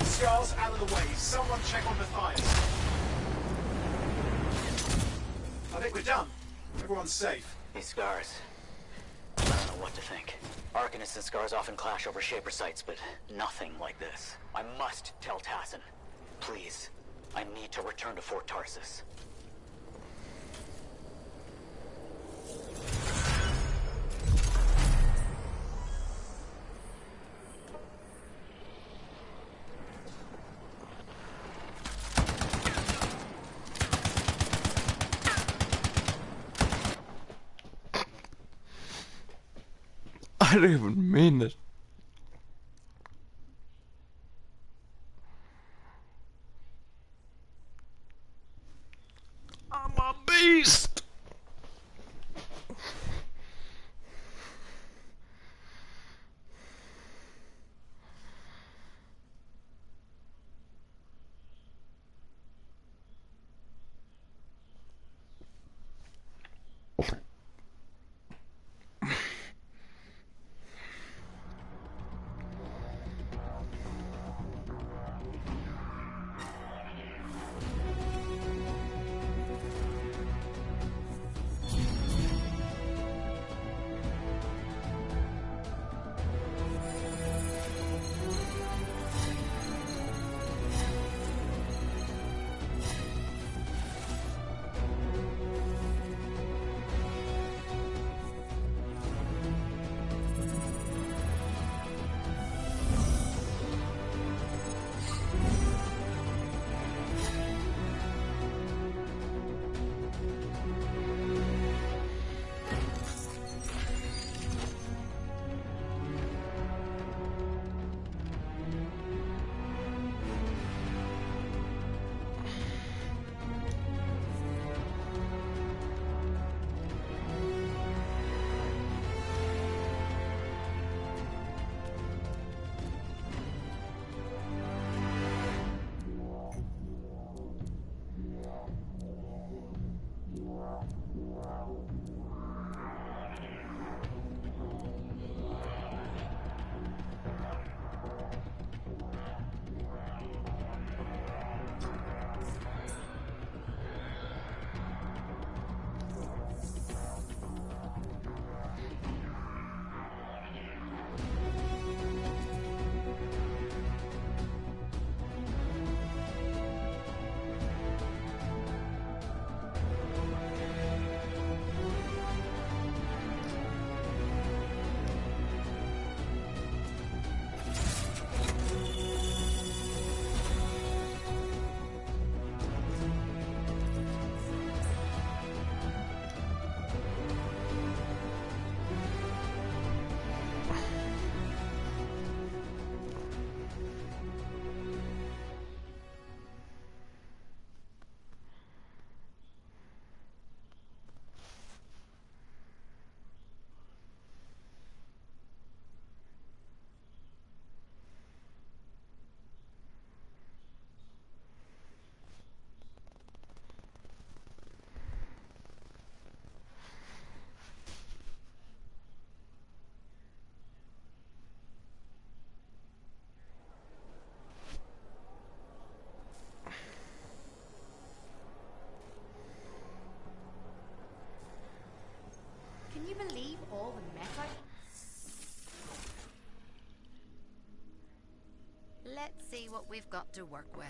Scar's out of the way. Someone check on Matthias. I think we're done. Everyone's safe. Hey, Scars. what to think. Arcanists and Scars often clash over Shaper sites, but nothing like this. I must tell Tassin. Please, I need to return to Fort Tarsus. I didn't even mean it. I'm a beast. Can you believe all the meta? Let's see what we've got to work with.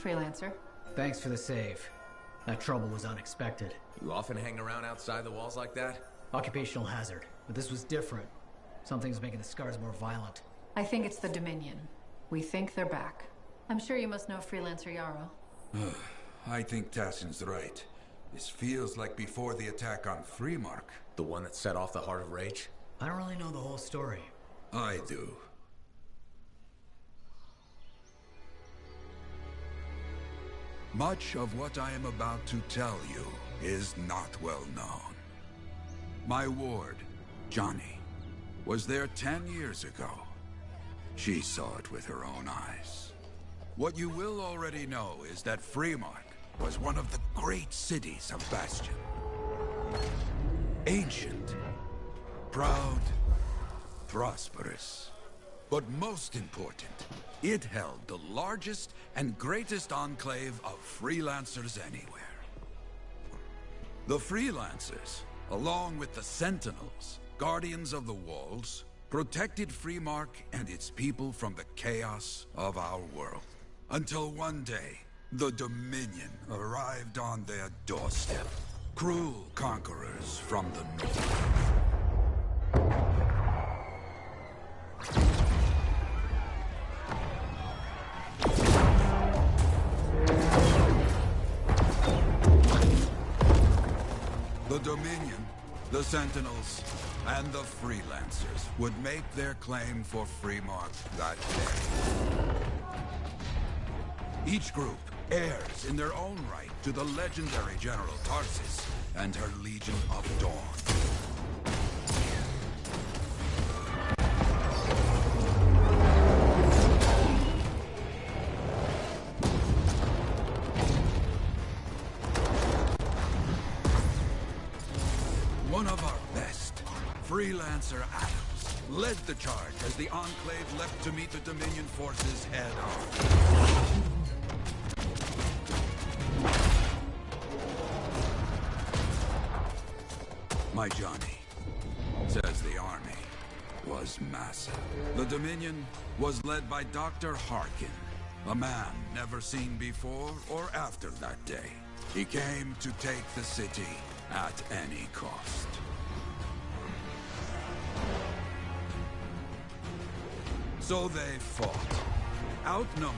Freelancer. Thanks for the save. That trouble was unexpected. You often hang around outside the walls like that? Occupational hazard. But this was different. Something's making the scars more violent. I think it's the Dominion. We think they're back. I'm sure you must know Freelancer Yarrow. I think Tassin's right. This feels like before the attack on Freemark. The one that set off the Heart of Rage? I don't really know the whole story. I do. Much of what I am about to tell you is not well known. My ward, Johnny, was there 10 years ago. She saw it with her own eyes. What you will already know is that Freemark was one of the great cities of Bastion. Ancient, proud, prosperous. But most important, it held the largest and greatest enclave of freelancers anywhere. The freelancers, along with the Sentinels, guardians of the walls, protected Freemark and its people from the chaos of our world. Until one day, the Dominion arrived on their doorstep. Cruel conquerors from the north. The Dominion, the Sentinels, and the Freelancers would make their claim for Freemark that day. Each group heirs in their own right to the legendary General Tarsis and her Legion of Dawn. One of our best, Freelancer Adams, led the charge as the Enclave left to meet the Dominion forces head on. My Johnny says the army was massive. The Dominion was led by Dr. Harkin, a man never seen before or after that day. He came to take the city at any cost. So they fought. Outnumbered,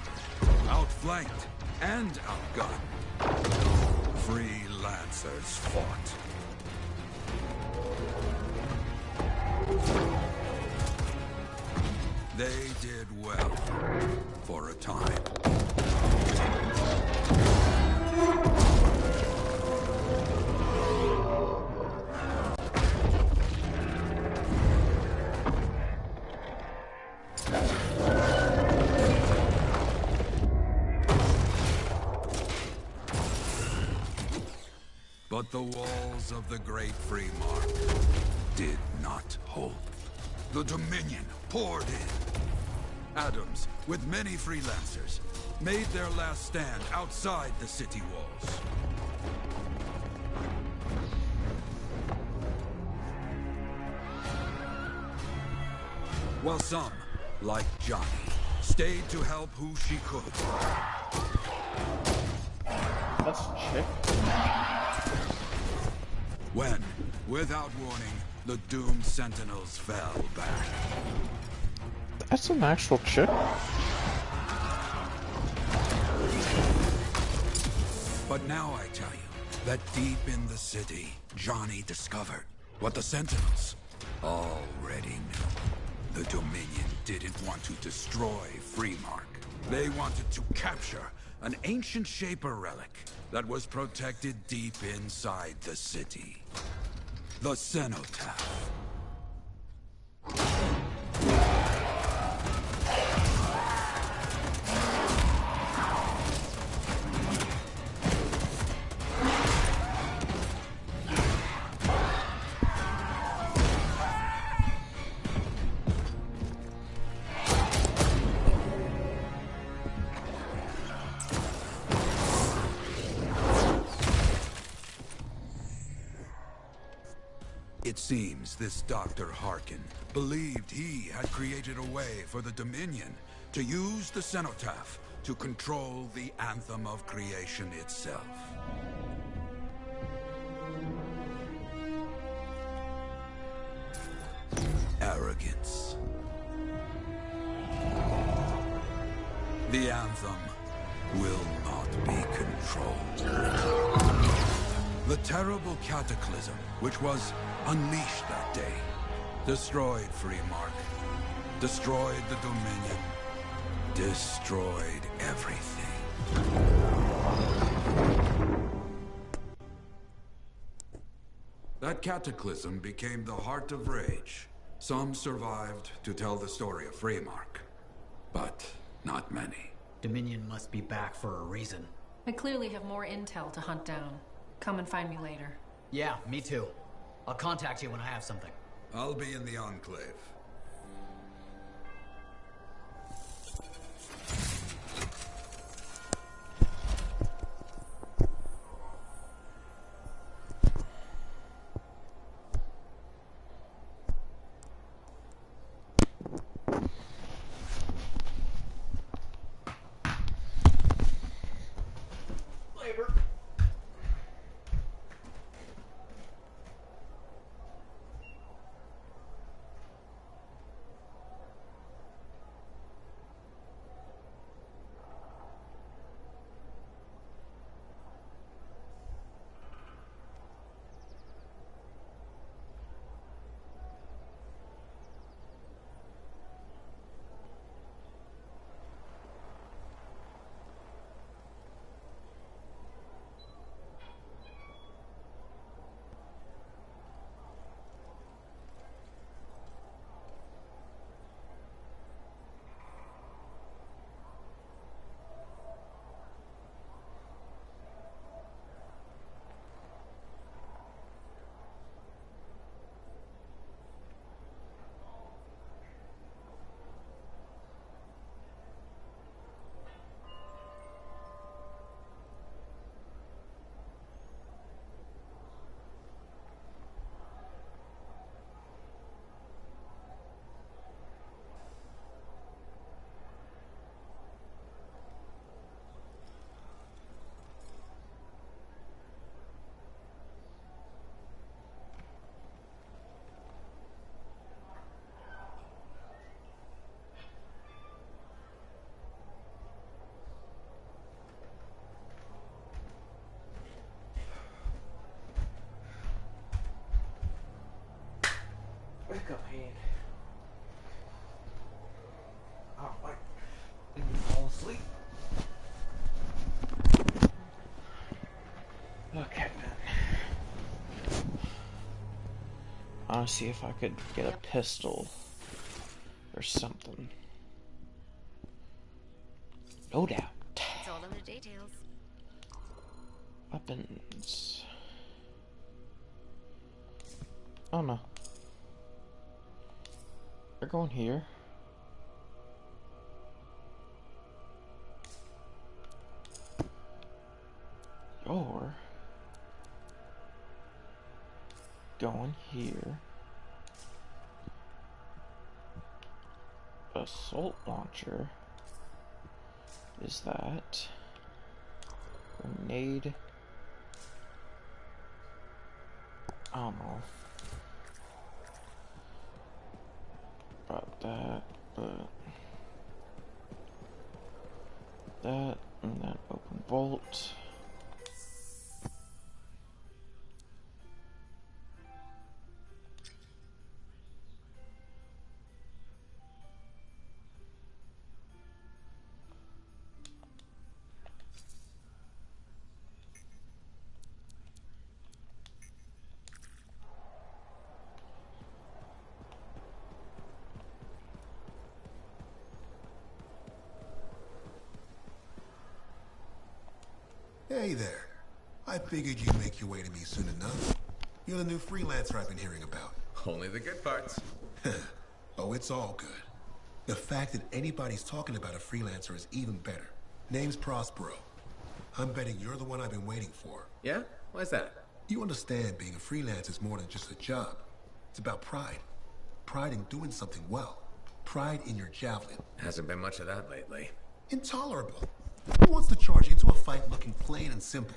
outflanked, and outgunned. Freelancers fought. They did well for a time. But the walls of the Great Freemark did not hold. The Dominion poured in. Adams, with many freelancers, made their last stand outside the city walls. While some, like Johnny, stayed to help who she could. That's a chick. When, without warning, the doomed Sentinels fell back. That's an actual chick. But now I tell you that deep in the city, Johnny discovered what the Sentinels already knew. The Dominion didn't want to destroy Freemark. They wanted to capture an ancient Shaper relic that was protected deep inside the city. The Cenotaph. It seems this Dr. Harkin believed he had created a way for the Dominion to use the Cenotaph to control the anthem of creation itself. Arrogance. The anthem will not be controlled. The terrible cataclysm which was unleashed that day destroyed Freemark, destroyed the Dominion, destroyed everything. That cataclysm became the heart of rage. Some survived to tell the story of Freemark, but not many. Dominion must be back for a reason. I clearly have more intel to hunt down. Come and find me later. Yeah, me too. I'll contact you when I have something. I'll be in the Enclave. Wake up, Hank. Oh, wait. Did you fall asleep? Okay, then. I want to see if I could get a pistol or something. No doubt. It's all in the details. Weapons. Oh no. They're going here. You're going here. Assault launcher. Is that grenade? I don't know about that, but that and that open bolt. Hey there. I figured you'd make your way to me soon enough. You're the new freelancer I've been hearing about. Only the good parts. Oh, it's all good. The fact that anybody's talking about a freelancer is even better. Name's Prospero. I'm betting you're the one I've been waiting for. Yeah? Why's that? You understand being a freelance is more than just a job. It's about pride. Pride in doing something well. Pride in your javelin. Hasn't been much of that lately. Intolerable. Who wants to charge into a fight looking plain and simple?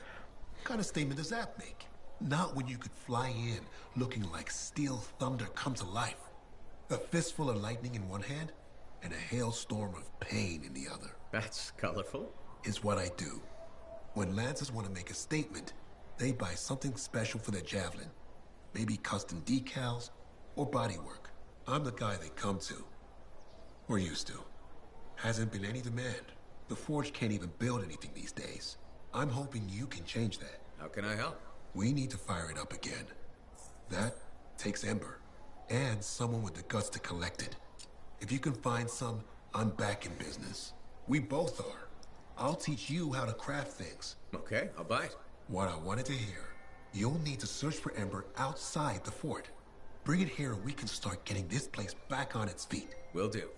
What kind of statement does that make? Not when you could fly in looking like steel thunder come to life. A fistful of lightning in one hand and a hailstorm of pain in the other. That's colorful. Is what I do. When Lancers want to make a statement, they buy something special for their javelin. Maybe custom decals or bodywork. I'm the guy they come to. Or used to. Hasn't been any demand. The Forge can't even build anything these days. I'm hoping you can change that. How can I help? We need to fire it up again. That takes Ember. And someone with the guts to collect it. If you can find some, I'm back in business. We both are. I'll teach you how to craft things. Okay, I'll bite. What I wanted to hear. You'll need to search for Ember outside the fort. Bring it here and we can start getting this place back on its feet. Will do.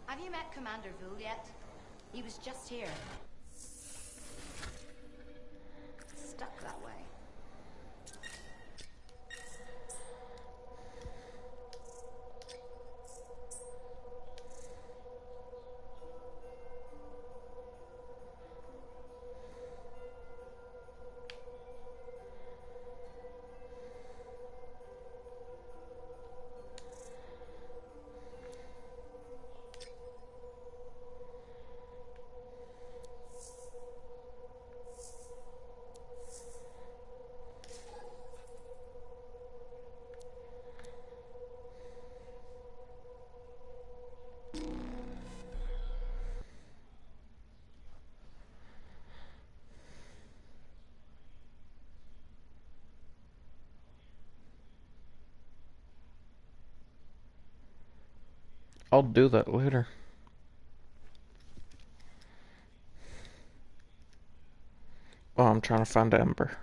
Have you met Commander Vul yet? He was just here. Stuck that way. I'll do that later. Oh, I'm trying to find Ember.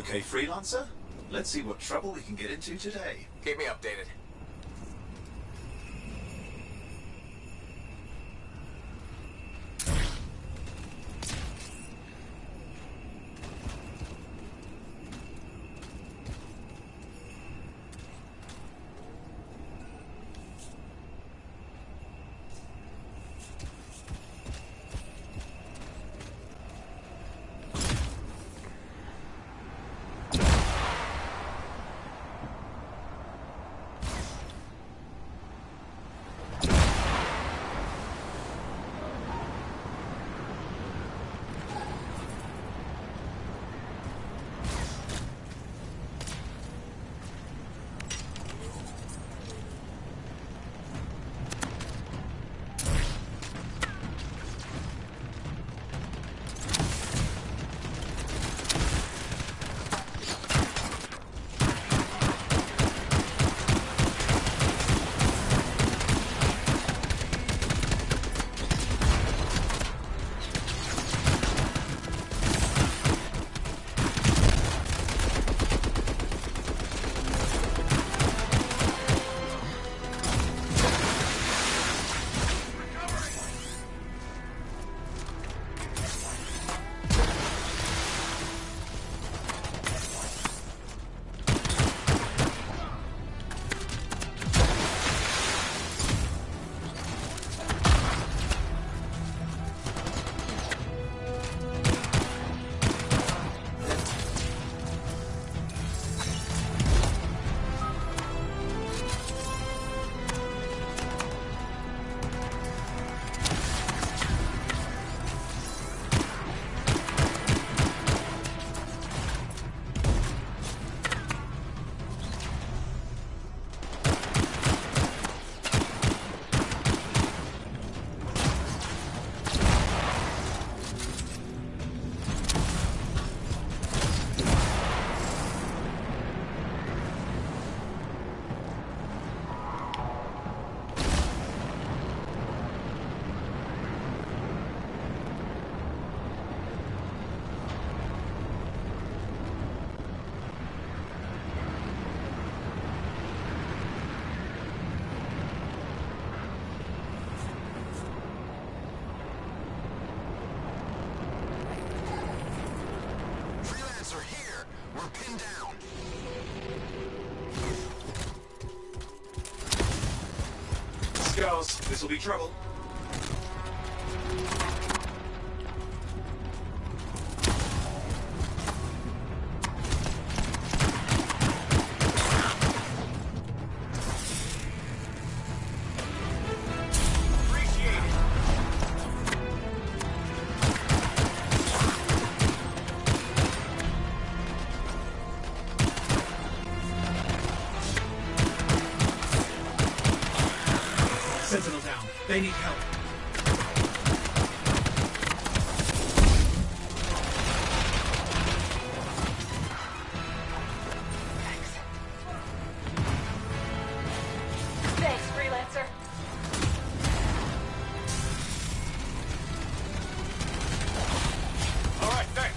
Okay, Freelancer? Let's see what trouble we can get into today. Keep me updated. down. Scars, this'll be trouble. Sentinel down. They need help. Thanks, Freelancer. All right, thanks.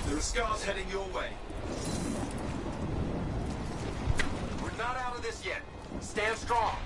There are scars heading your way. We're not out of this yet. Stand strong.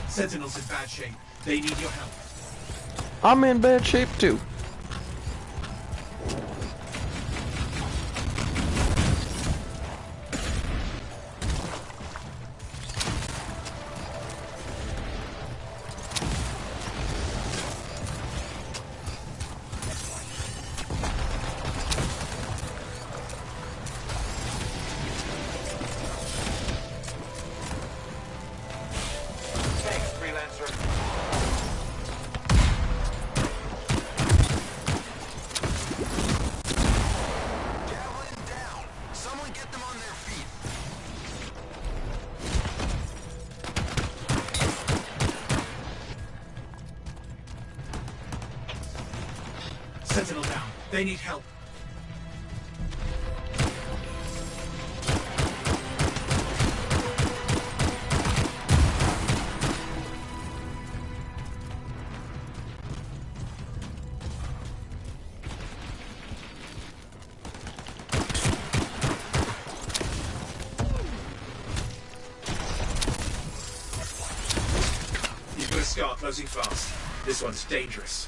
Sentinel's in bad shape. They need your help. I'm in bad shape too. Thanks, Freelancer. Javelin down. Someone get them on their feet. Sentinel down. They need help. You've got a scar closing fast. This one's dangerous.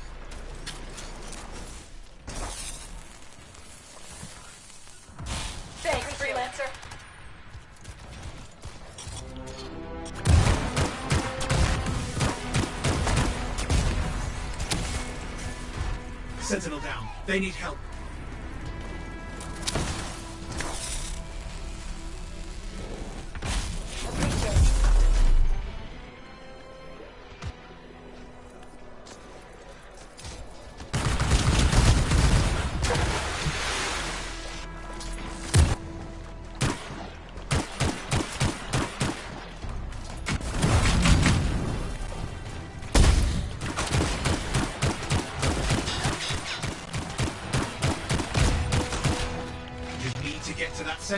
Sentinel down. They need help.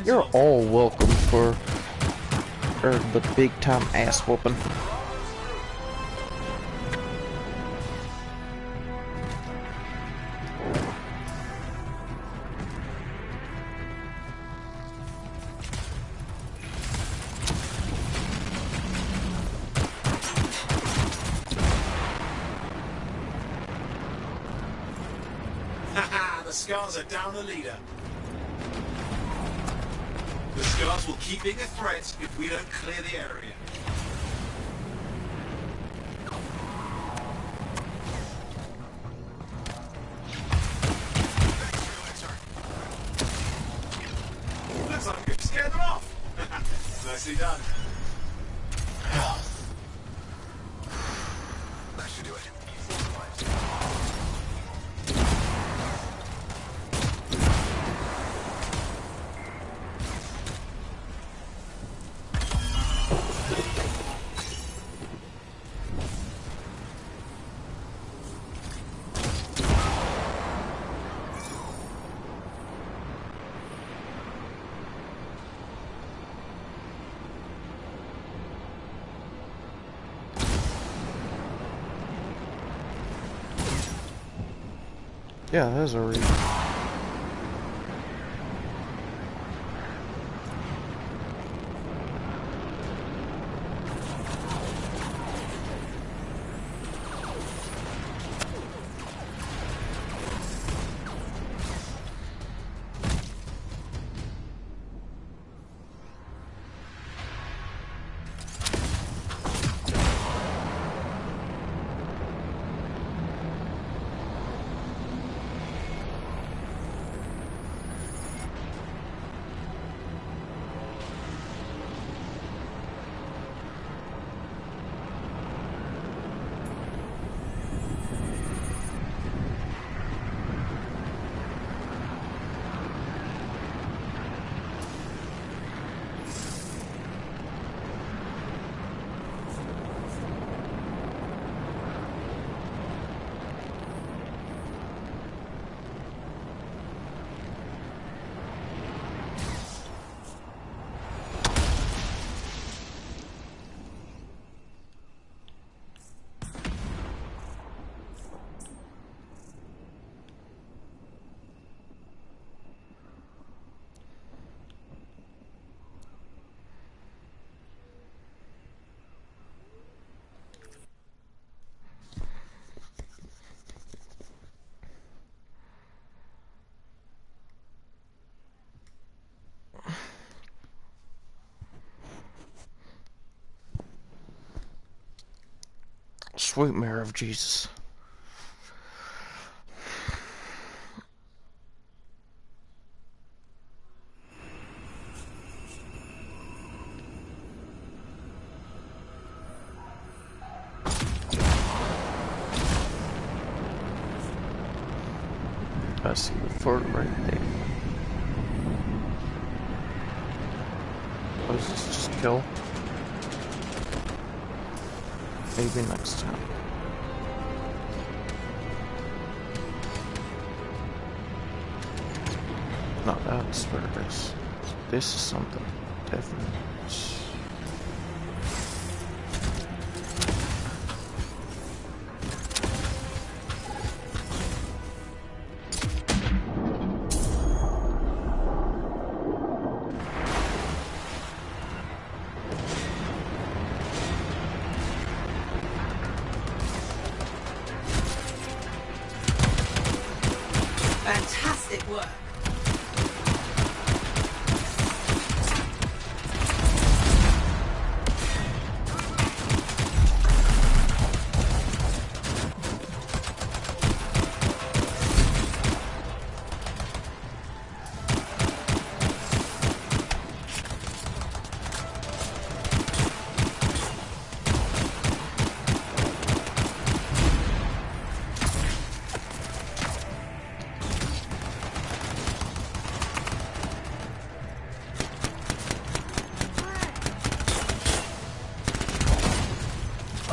You're all welcome for the big time ass whooping. Haha, the Scars are down a leader. The Scars will keep being a threat if we don't clear the area. Looks like we've scared them off. Nicely done. That should do it. Yeah, there's a reason. Sweet Mary of Jesus. I see the fort right there. What is this, just kill? Maybe next time. No, that's where it is. This is something different. Fantastic work.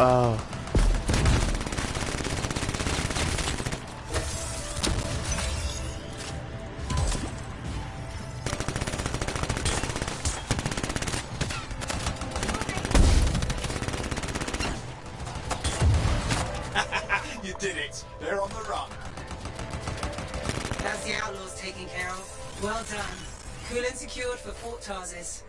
Oh. You did it. They're on the run. That's the outlaws taken care of. Well done. Coolant secured for Fort Tarsis.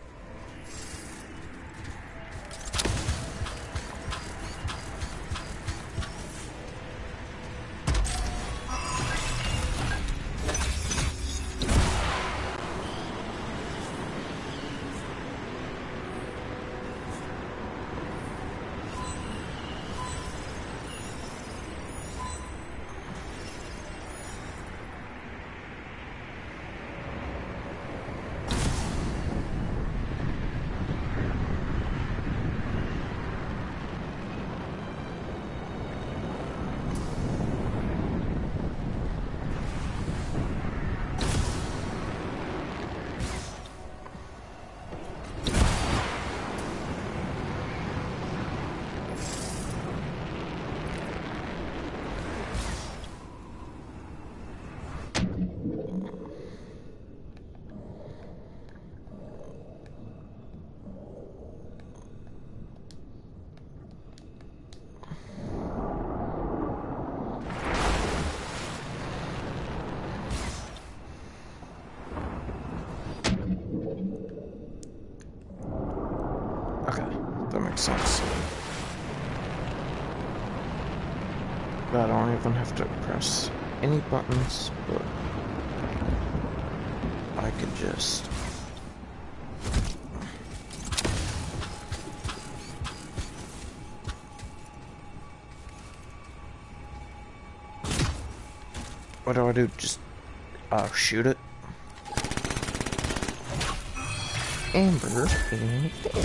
That makes sense. But I don't even have to press any buttons, but I could just... What do I do? Just shoot it? Amber in bed.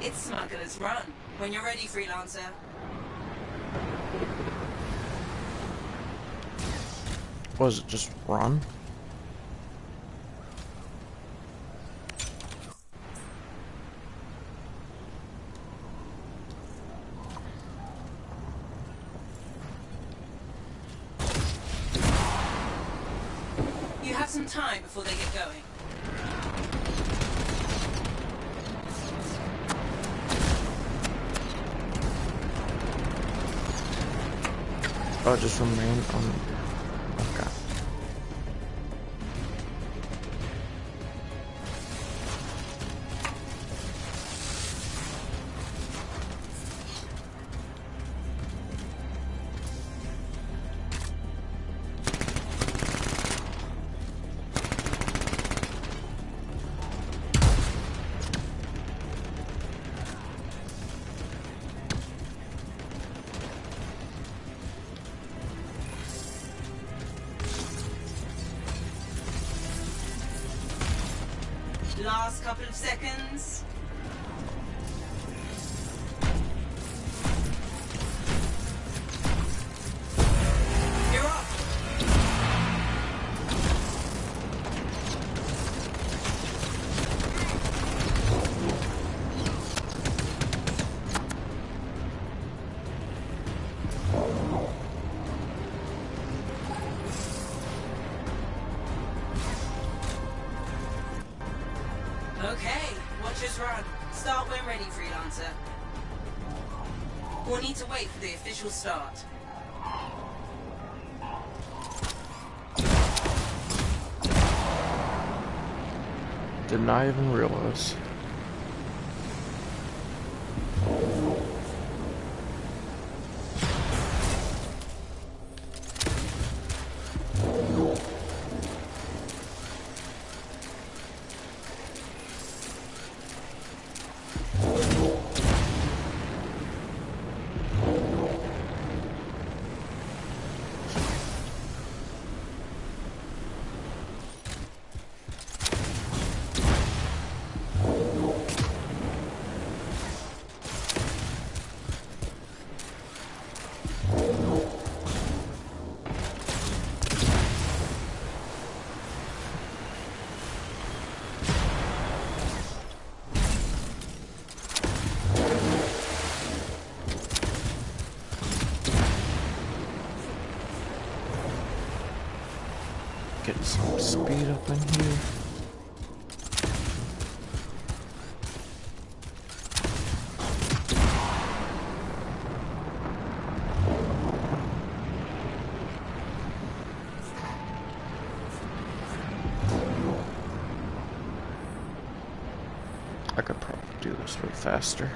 It's Smuggler's Run. When you're ready, freelancer. Was it just run? You have some time before they get going. Oh, just remain on. Okay. Last couple of seconds. You're off. Okay, watch us run. Start when ready, freelancer. We'll need to wait for the official start. Did not even realize. Get some speed up in here. I could probably do this way faster.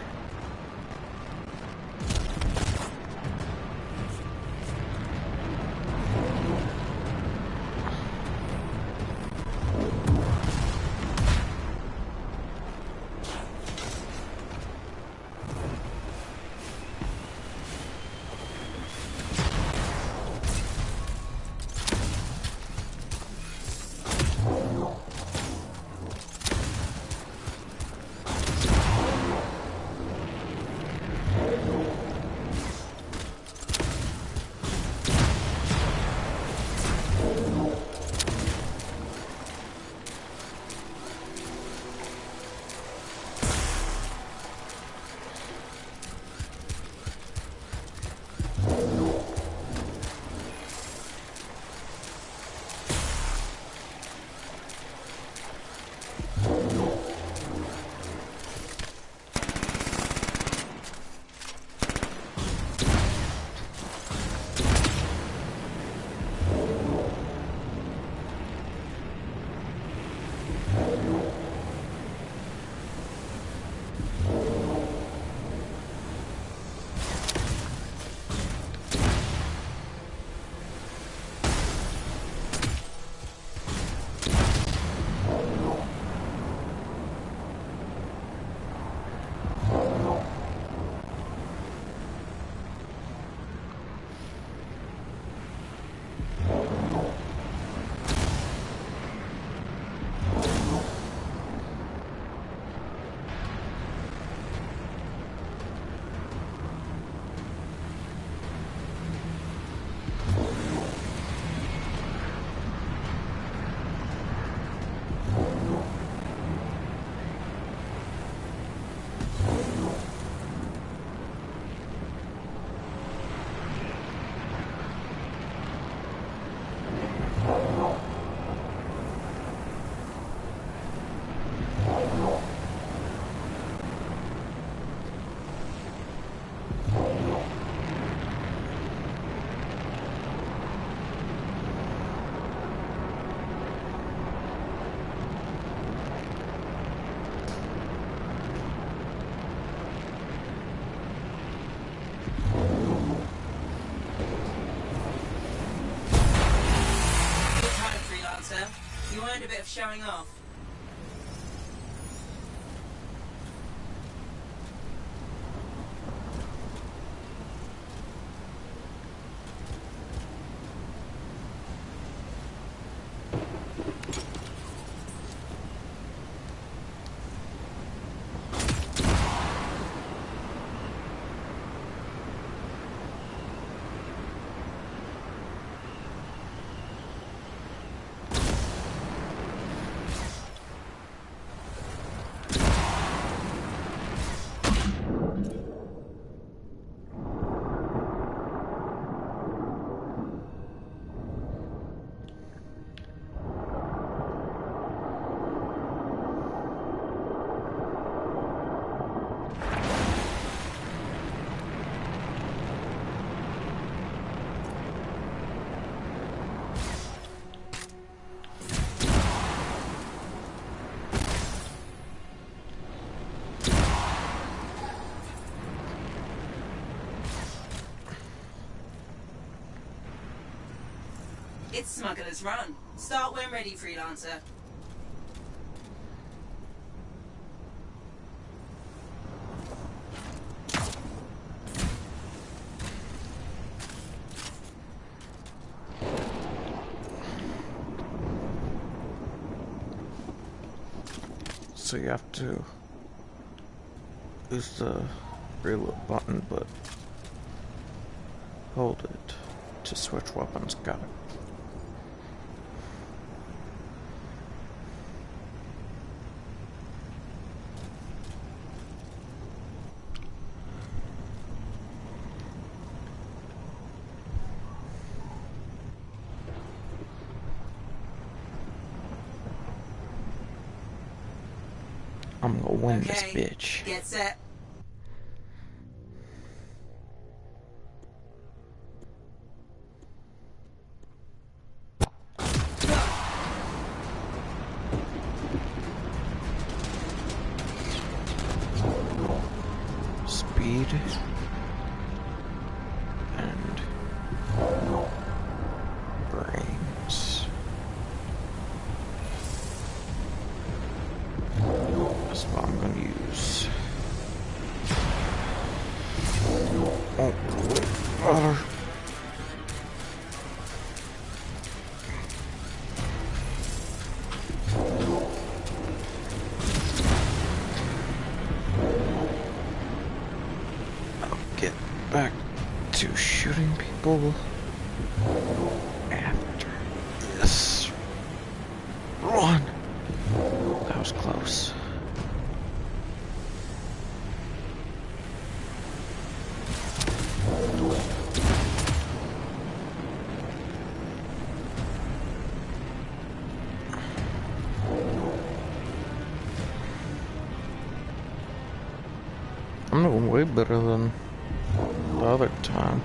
You earned a bit of showing off. It's Smuggler's Run. Start when ready, freelancer. So you have to use the reload button, but hold it to switch weapons. Got it. I'm gonna win this bitch. Get set. Speed and brains. That's what I'm gonna use. Oh, wait. I'll get back to shooting people after this run. That was close. I'm doing way better than the other time.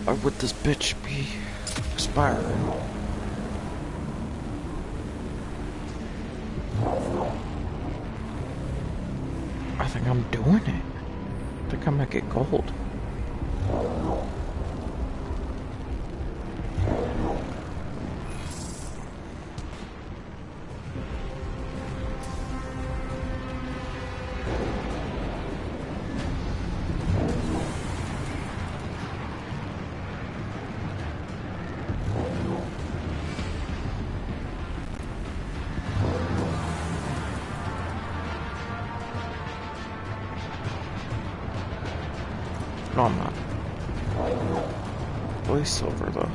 Why would this bitch be expire. I think I'm doing it. I think I might get gold. No, I'm not. Voiceover, though.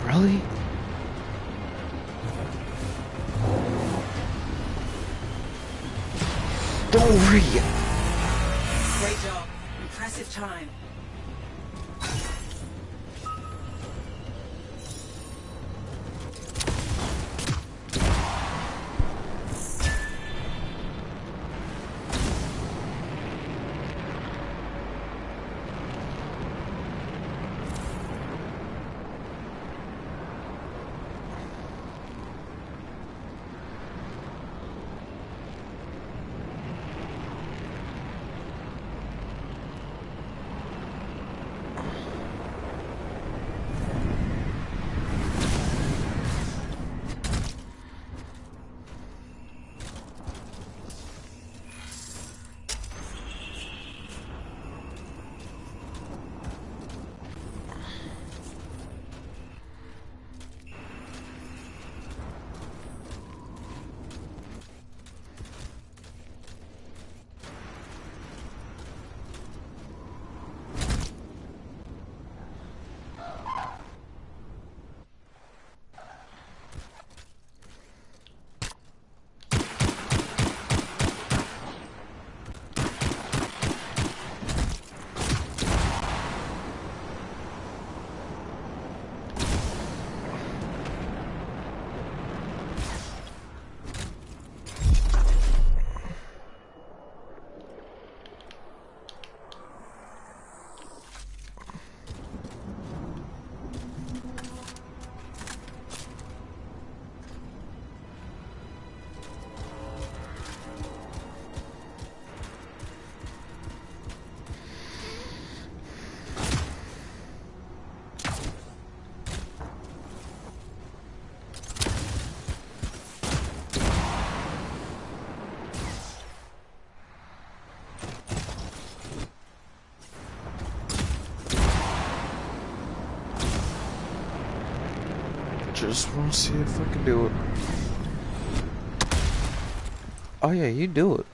Really? Don't worry. Great job. Impressive time. Just want to see if I can do it. Oh yeah, you do it.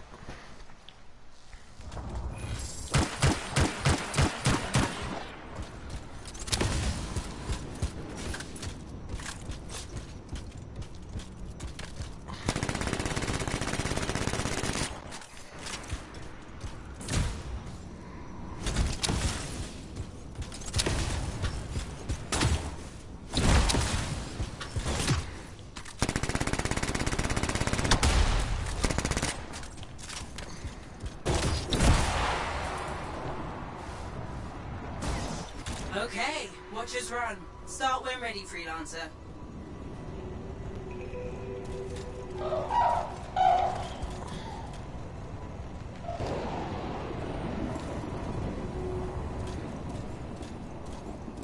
Okay, watch us run. Start when ready, freelancer.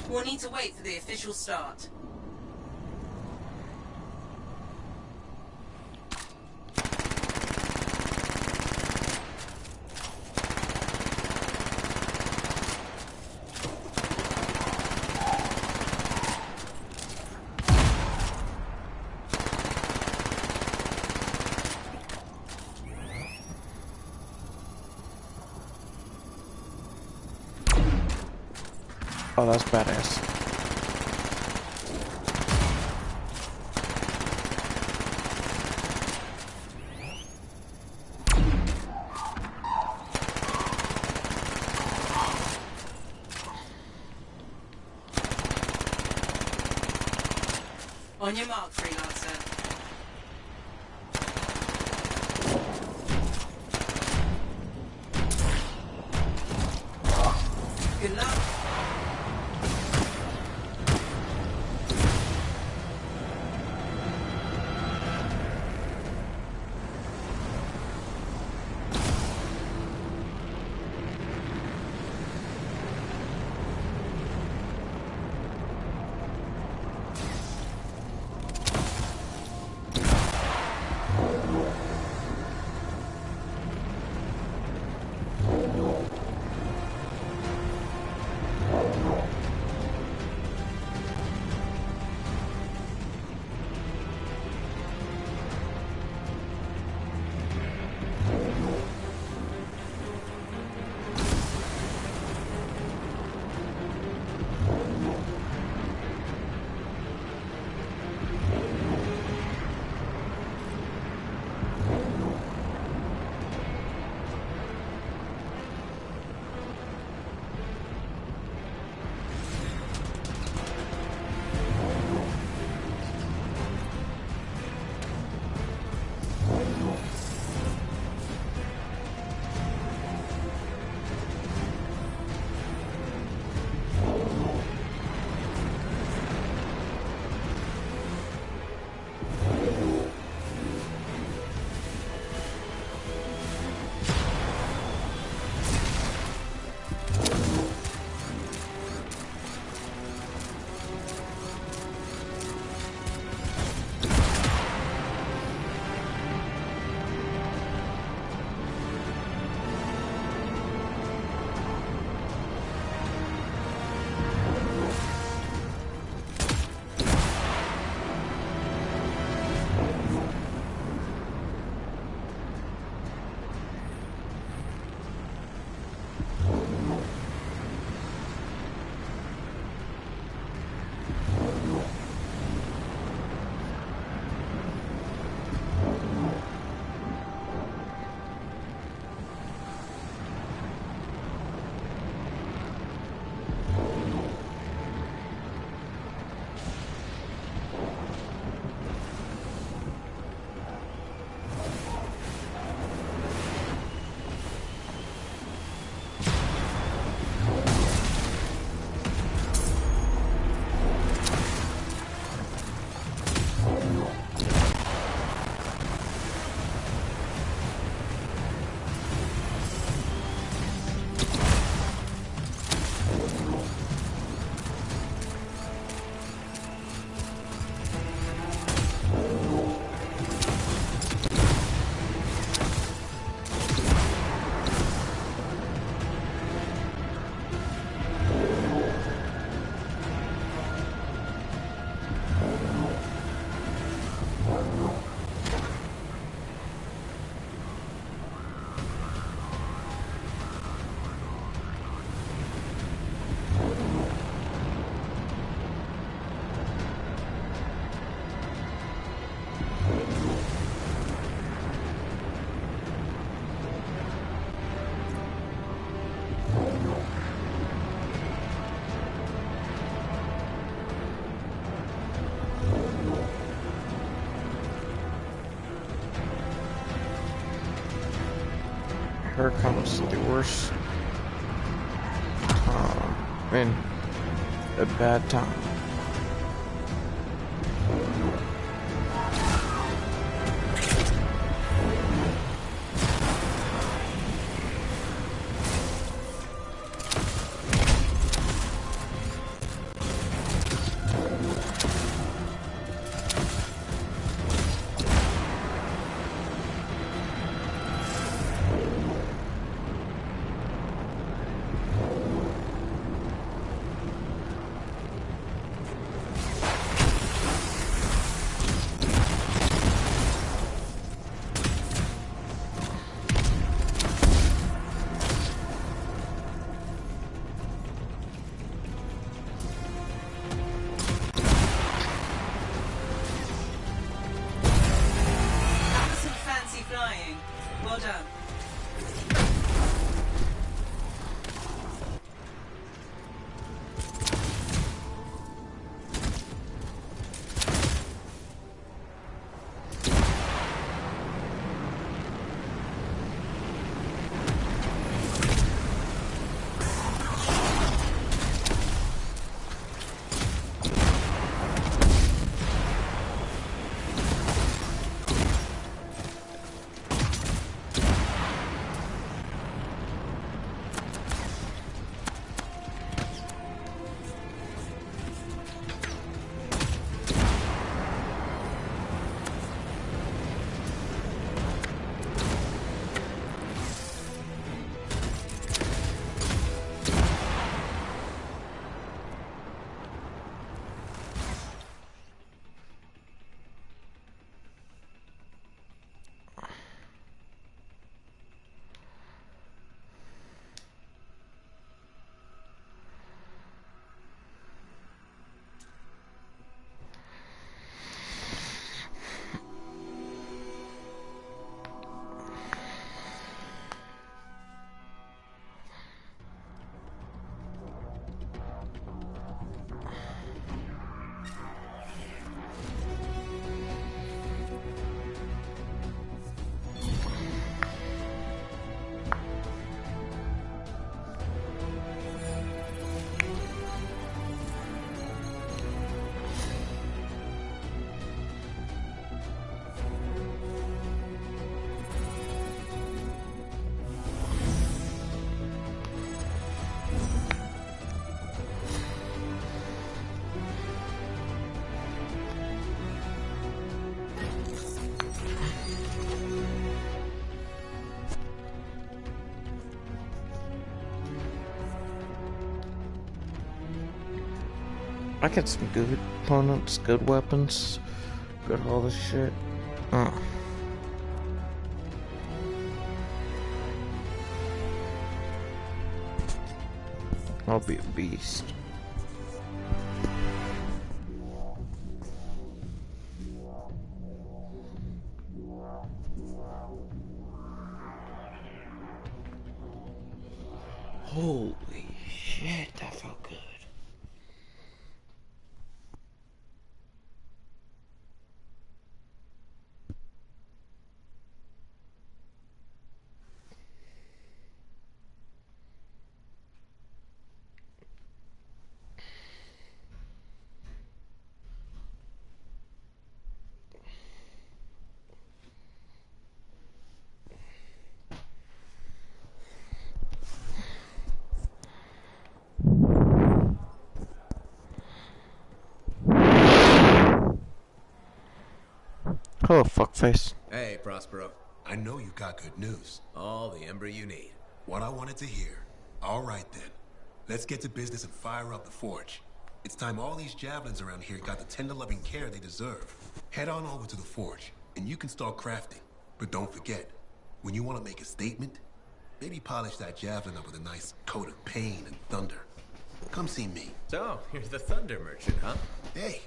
We'll need to wait for the official start. Oh, that's badass. On your mark, freelancer. Good luck. Here comes the worst a bad time. I got some good opponents, good weapons, good all this shit. I'll be a beast. Holy shit, that felt good. Oh, fuckface. Hey, Prospero. I know you got good news. All the ember you need. What I wanted to hear. All right, then. Let's get to business and fire up the forge. It's time all these javelins around here got the tender loving care they deserve. Head on over to the forge, and you can start crafting. But don't forget, when you want to make a statement, maybe polish that javelin up with a nice coat of pain and thunder. Come see me. So, you're the thunder merchant, huh? Hey,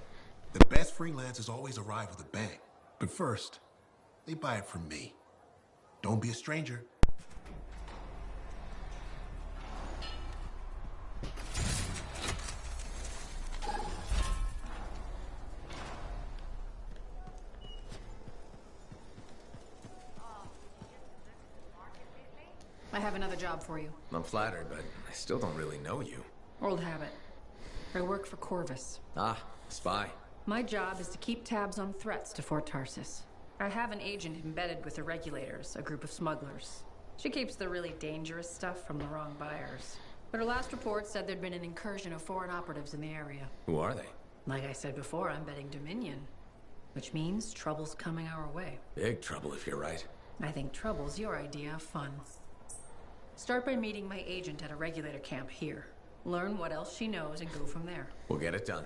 the best freelancers always arrive with a bang. But first, they buy it from me. Don't be a stranger. I have another job for you. I'm flattered, but I still don't really know you. Old habit. I work for Corvus. Ah, spy. My job is to keep tabs on threats to Fort Tarsis. I have an agent embedded with the Regulators, a group of smugglers. She keeps the really dangerous stuff from the wrong buyers. But her last report said there'd been an incursion of foreign operatives in the area. Who are they? Like I said before, I'm betting Dominion. Which means trouble's coming our way. Big trouble if you're right. I think trouble's your idea of fun. Start by meeting my agent at a Regulator camp here. Learn what else she knows and go from there. We'll get it done.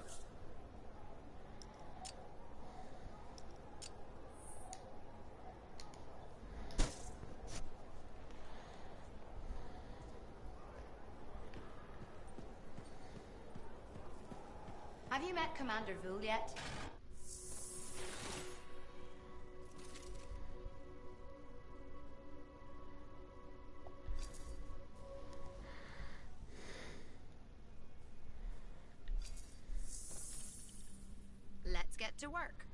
Have you met Commander Vul yet? Let's get to work.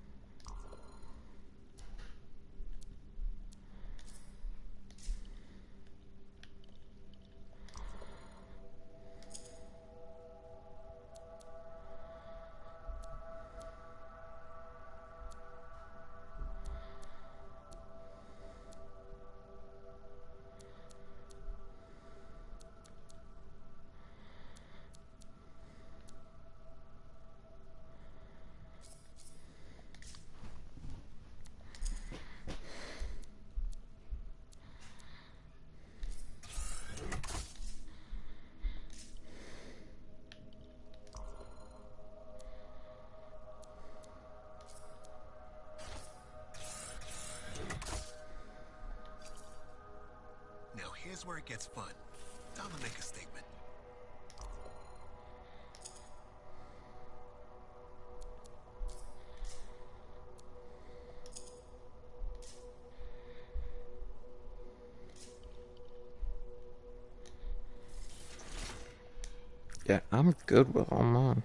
Here's where it gets fun. Time to make a statement. Yeah, I'm good with all mine.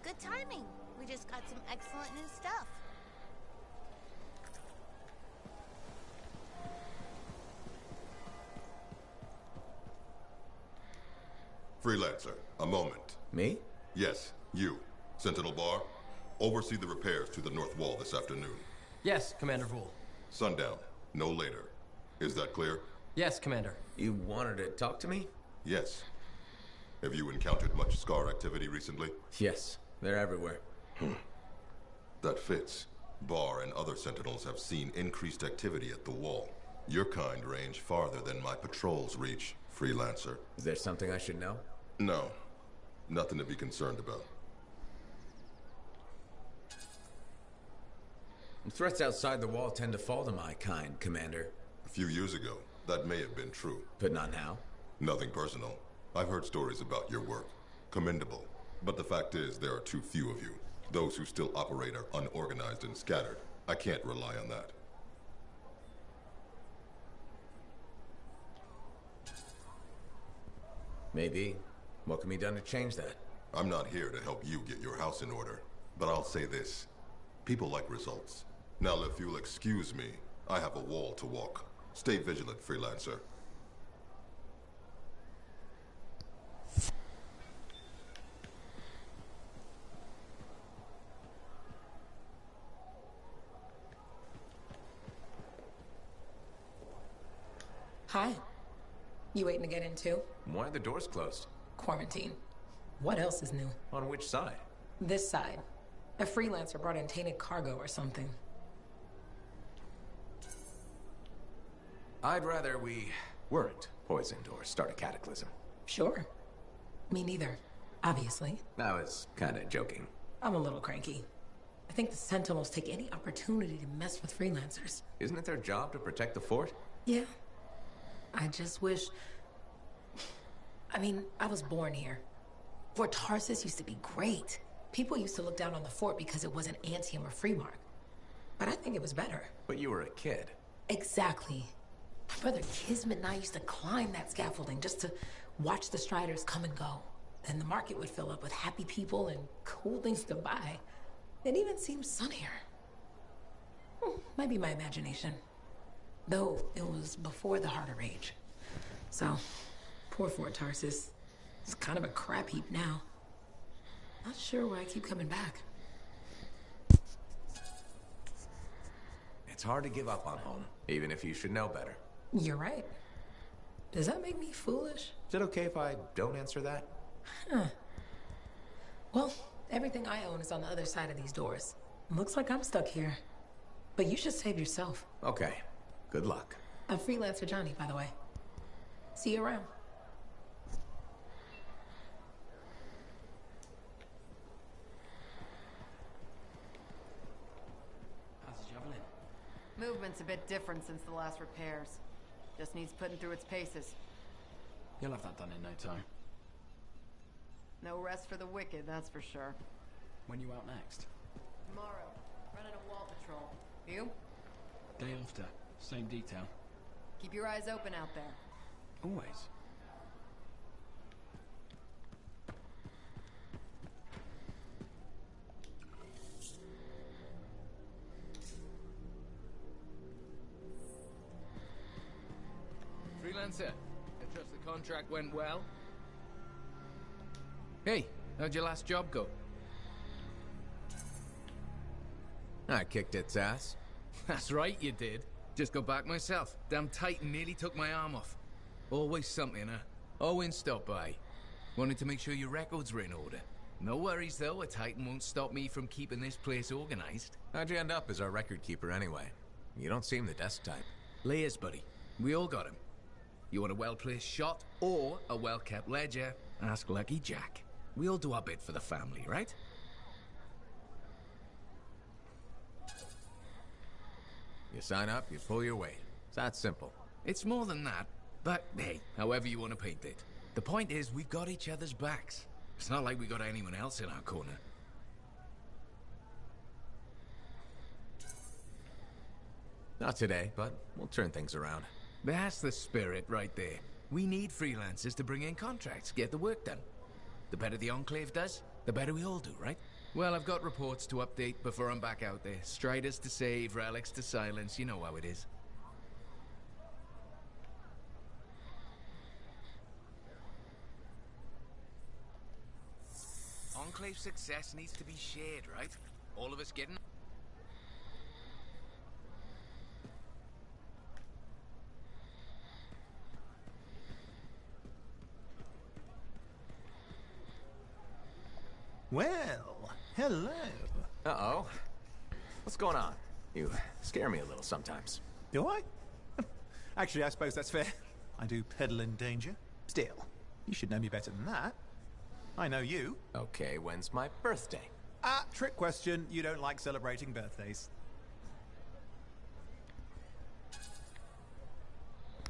Good timing. We just got some excellent new stuff. Freelancer, a moment. Me? Yes, you. Sentinel Bar. Oversee the repairs to the north wall this afternoon. Yes, Commander Vul. Sundown, no later. Is that clear? Yes, Commander. You wanted to talk to me? Yes. Have you encountered much Scar activity recently? Yes, they're everywhere. That fits. Barr and other Sentinels have seen increased activity at the wall. Your kind range farther than my patrols reach, Freelancer. Is there something I should know? No. Nothing to be concerned about. Threats outside the wall tend to fall to my kind, Commander. A few years ago, that may have been true. But not now? Nothing personal. I've heard stories about your work. Commendable. But the fact is, there are too few of you. Those who still operate are unorganized and scattered. I can't rely on that. Maybe. What can be done to change that? I'm not here to help you get your house in order. But I'll say this. People like results. Now, if you'll excuse me, I have a wall to walk. Stay vigilant, Freelancer. Hi. You waiting to get in too? Why are the doors closed? Quarantine. What else is new? On which side? This side. A freelancer brought in tainted cargo or something. I'd rather we weren't poisoned or start a cataclysm. Sure. Me neither. Obviously. I was kinda joking. I'm a little cranky. I think the Sentinels take any opportunity to mess with freelancers. Isn't it their job to protect the fort? Yeah. I just wish... I mean, I was born here. Fort Tarsis used to be great. People used to look down on the fort because it wasn't Antium or Freemark. But I think it was better. But you were a kid. Exactly. My brother Kismet and I used to climb that scaffolding just to watch the Striders come and go. Then the market would fill up with happy people and cool things to buy. It even seemed sunnier. Might be my imagination. Though it was before the Harder Age. So, poor Fort Tarsis. It's kind of a crap heap now. Not sure why I keep coming back. It's hard to give up on home, even if you should know better. You're right. Does that make me foolish? Is it okay if I don't answer that? Huh. Well, everything I own is on the other side of these doors. Looks like I'm stuck here. But you should save yourself. Okay. Good luck. I'm Freelancer Johnny, by the way. See you around. How's the javelin? Movement's a bit different since the last repairs. Just needs putting through its paces. You'll have that done in no time. No rest for the wicked, that's for sure. When you out next? Tomorrow, running a wall patrol. You? Day after. Same detail. Keep your eyes open out there. Always. Freelancer, I trust the contract went well? Hey, how'd your last job go? I kicked its ass. That's right, you did. Just got back myself. Damn Titan nearly took my arm off. Always something, huh? Owen stopped by. Wanted to make sure your records were in order. No worries, though. A Titan won't stop me from keeping this place organized. How'd you end up as our record keeper anyway? You don't seem the desk type. Layers, buddy. We all got him. You want a well-placed shot or a well-kept ledger? Ask Lucky Jack. We all do our bit for the family, right? You sign up, you pull your weight. It's that simple. It's more than that. But, hey, however you want to paint it. The point is, we've got each other's backs. It's not like we got anyone else in our corner. Not today, but we'll turn things around. That's the spirit right there. We need freelancers to bring in contracts, get the work done. The better the Enclave does, the better we all do, right? Well, I've got reports to update before I'm back out there. Striders to save, relics to silence, you know how it is. Enclave success needs to be shared, right? All of us getting... Well, hello. Uh-oh. What's going on? You scare me a little sometimes. Do I? Actually, I suppose that's fair. I do peddle in danger. Still, you should know me better than that. I know you. Okay, when's my birthday? Trick question. You don't like celebrating birthdays.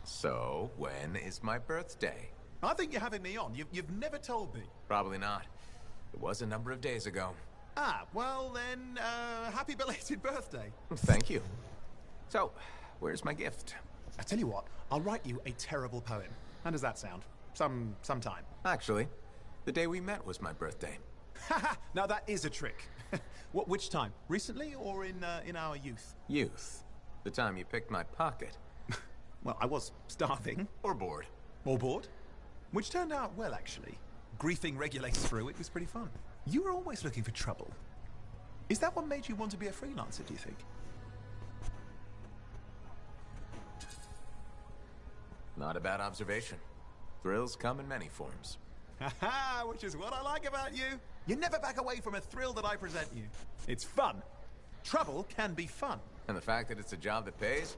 So, when is my birthday? I think you're having me on. You've never told me. Probably not. It was a number of days ago. Well then, happy belated birthday. Thank you. So, where's my gift? I tell you what, I'll write you a terrible poem. How does that sound? Sometime. Actually, the day we met was my birthday. Haha, now that is a trick. Which time? Recently or in our youth? Youth. The time you picked my pocket. Well, I was starving. Or bored. Or bored? Which turned out well, actually. Griefing regulators through it was pretty fun. You were always looking for trouble. Is that what made you want to be a freelancer, do you think? Not a bad observation. Thrills come in many forms. Haha, which is what I like about you. You never back away from a thrill that I present you. It's fun. Trouble can be fun. And the fact that it's a job that pays?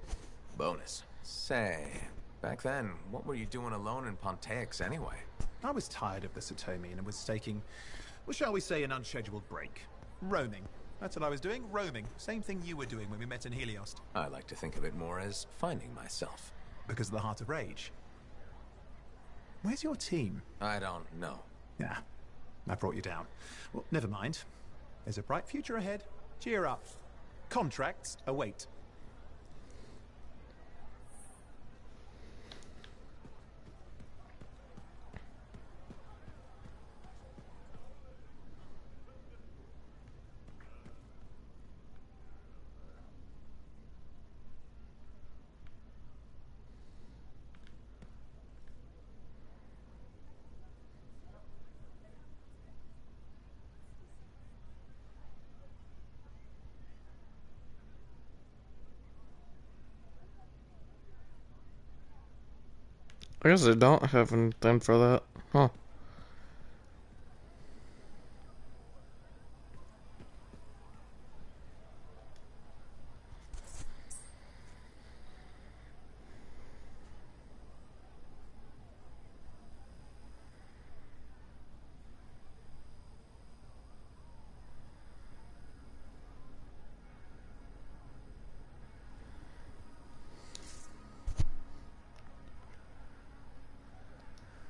Bonus. Say, back then, what were you doing alone in Pontaix anyway? I was tired of the Satomi and was taking, well, shall we say, an unscheduled break. Roaming. That's what I was doing, roaming. Same thing you were doing when we met in Heliost. I like to think of it more as finding myself. Because of the Heart of Rage. Where's your team? I don't know. Yeah, I brought you down. Well, never mind. There's a bright future ahead. Cheer up. Contracts await. I guess I don't have anything for that. Huh.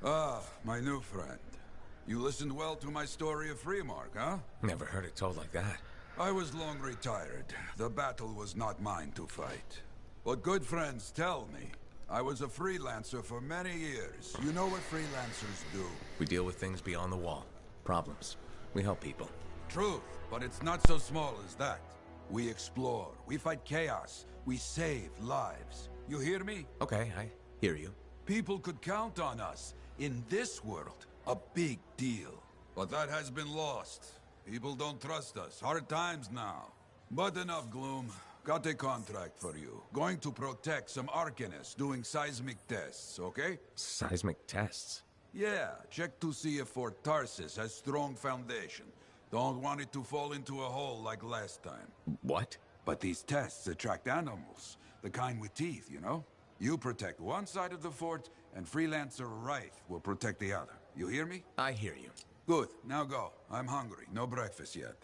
Ah, my new friend. You listened well to my story of Freemark, huh? Never heard it told like that. I was long retired. The battle was not mine to fight. But good friends tell me. I was a freelancer for many years. You know what freelancers do? We deal with things beyond the wall. Problems. We help people. Truth, but it's not so small as that. We explore, we fight chaos, we save lives. You hear me? Okay, I hear you. People could count on us. In this world, a big deal. But that has been lost. People don't trust us. Hard times now. But enough gloom. Got a contract for you. Going to protect some Arcanists doing seismic tests, okay? Seismic tests? Yeah, check to see if Fort Tarsis has strong foundation. Don't want it to fall into a hole like last time. What? But these tests attract animals. The kind with teeth, you know? You protect one side of the fort, and Freelancer Wraith will protect the other. You hear me? I hear you. Good. Now go. I'm hungry. No breakfast yet.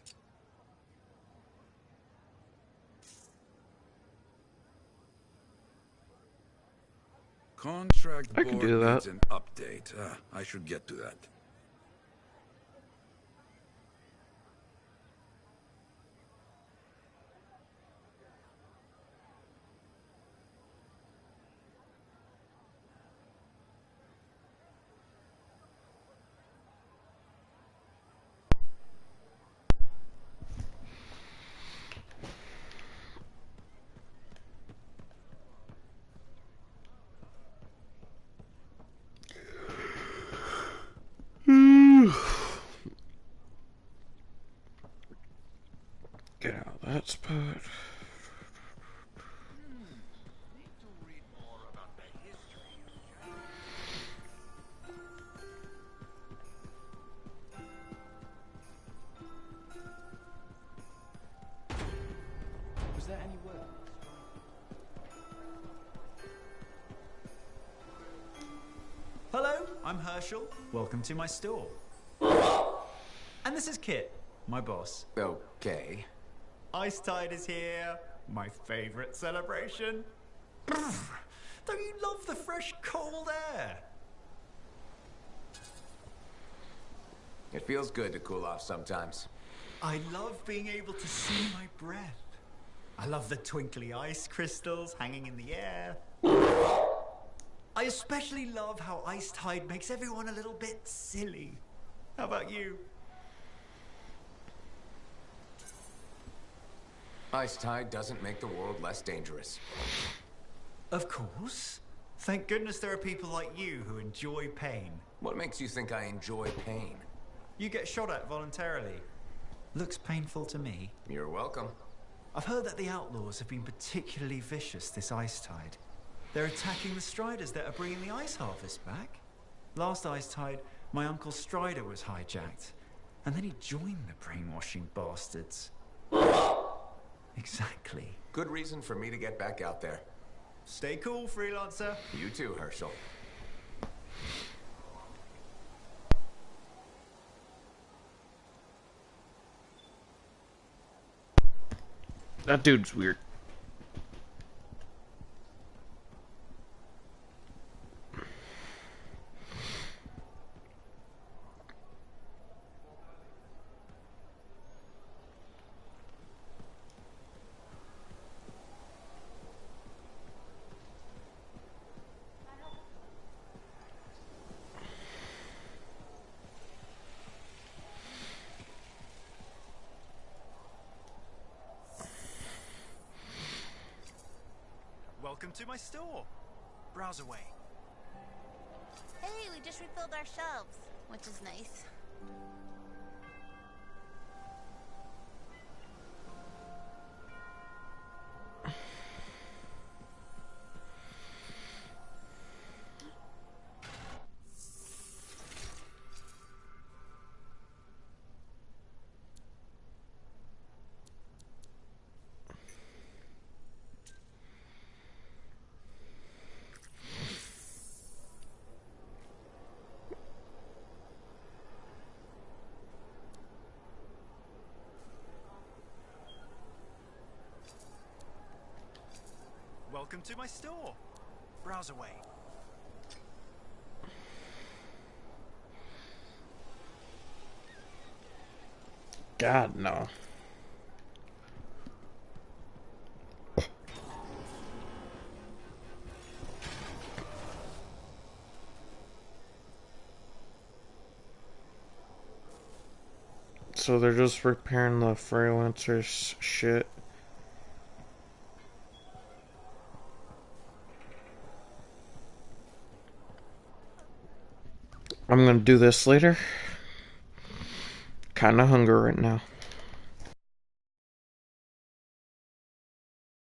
Contract I can board do that. needs an update. I should get to that. Get out of that spot. Herschel. Welcome to my store. And this is Kit, my boss. Okay. Ice Tide is here. My favorite celebration. Don't you love the fresh, cold air? It feels good to cool off sometimes. I love being able to see my breath. I love the twinkly ice crystals hanging in the air. I especially love how Ice Tide makes everyone a little bit silly. How about you? Ice Tide doesn't make the world less dangerous. Of course. Thank goodness there are people like you who enjoy pain. What makes you think I enjoy pain? You get shot at voluntarily. Looks painful to me. You're welcome. I've heard that the outlaws have been particularly vicious this Ice Tide. They're attacking the Striders that are bringing the Ice Harvest back. Last Ice Tide, my Uncle Strider was hijacked. And then he joined the brainwashing bastards. Exactly. Good reason for me to get back out there. Stay cool, freelancer. You too, Herschel. That dude's weird. Welcome to my store. Browse away. Hey, we just refilled our shelves, which is nice. Welcome to my store. Browse away. God, no. So they're just repairing the freelancers' shit. I'm gonna do this later. Kinda hungry right now.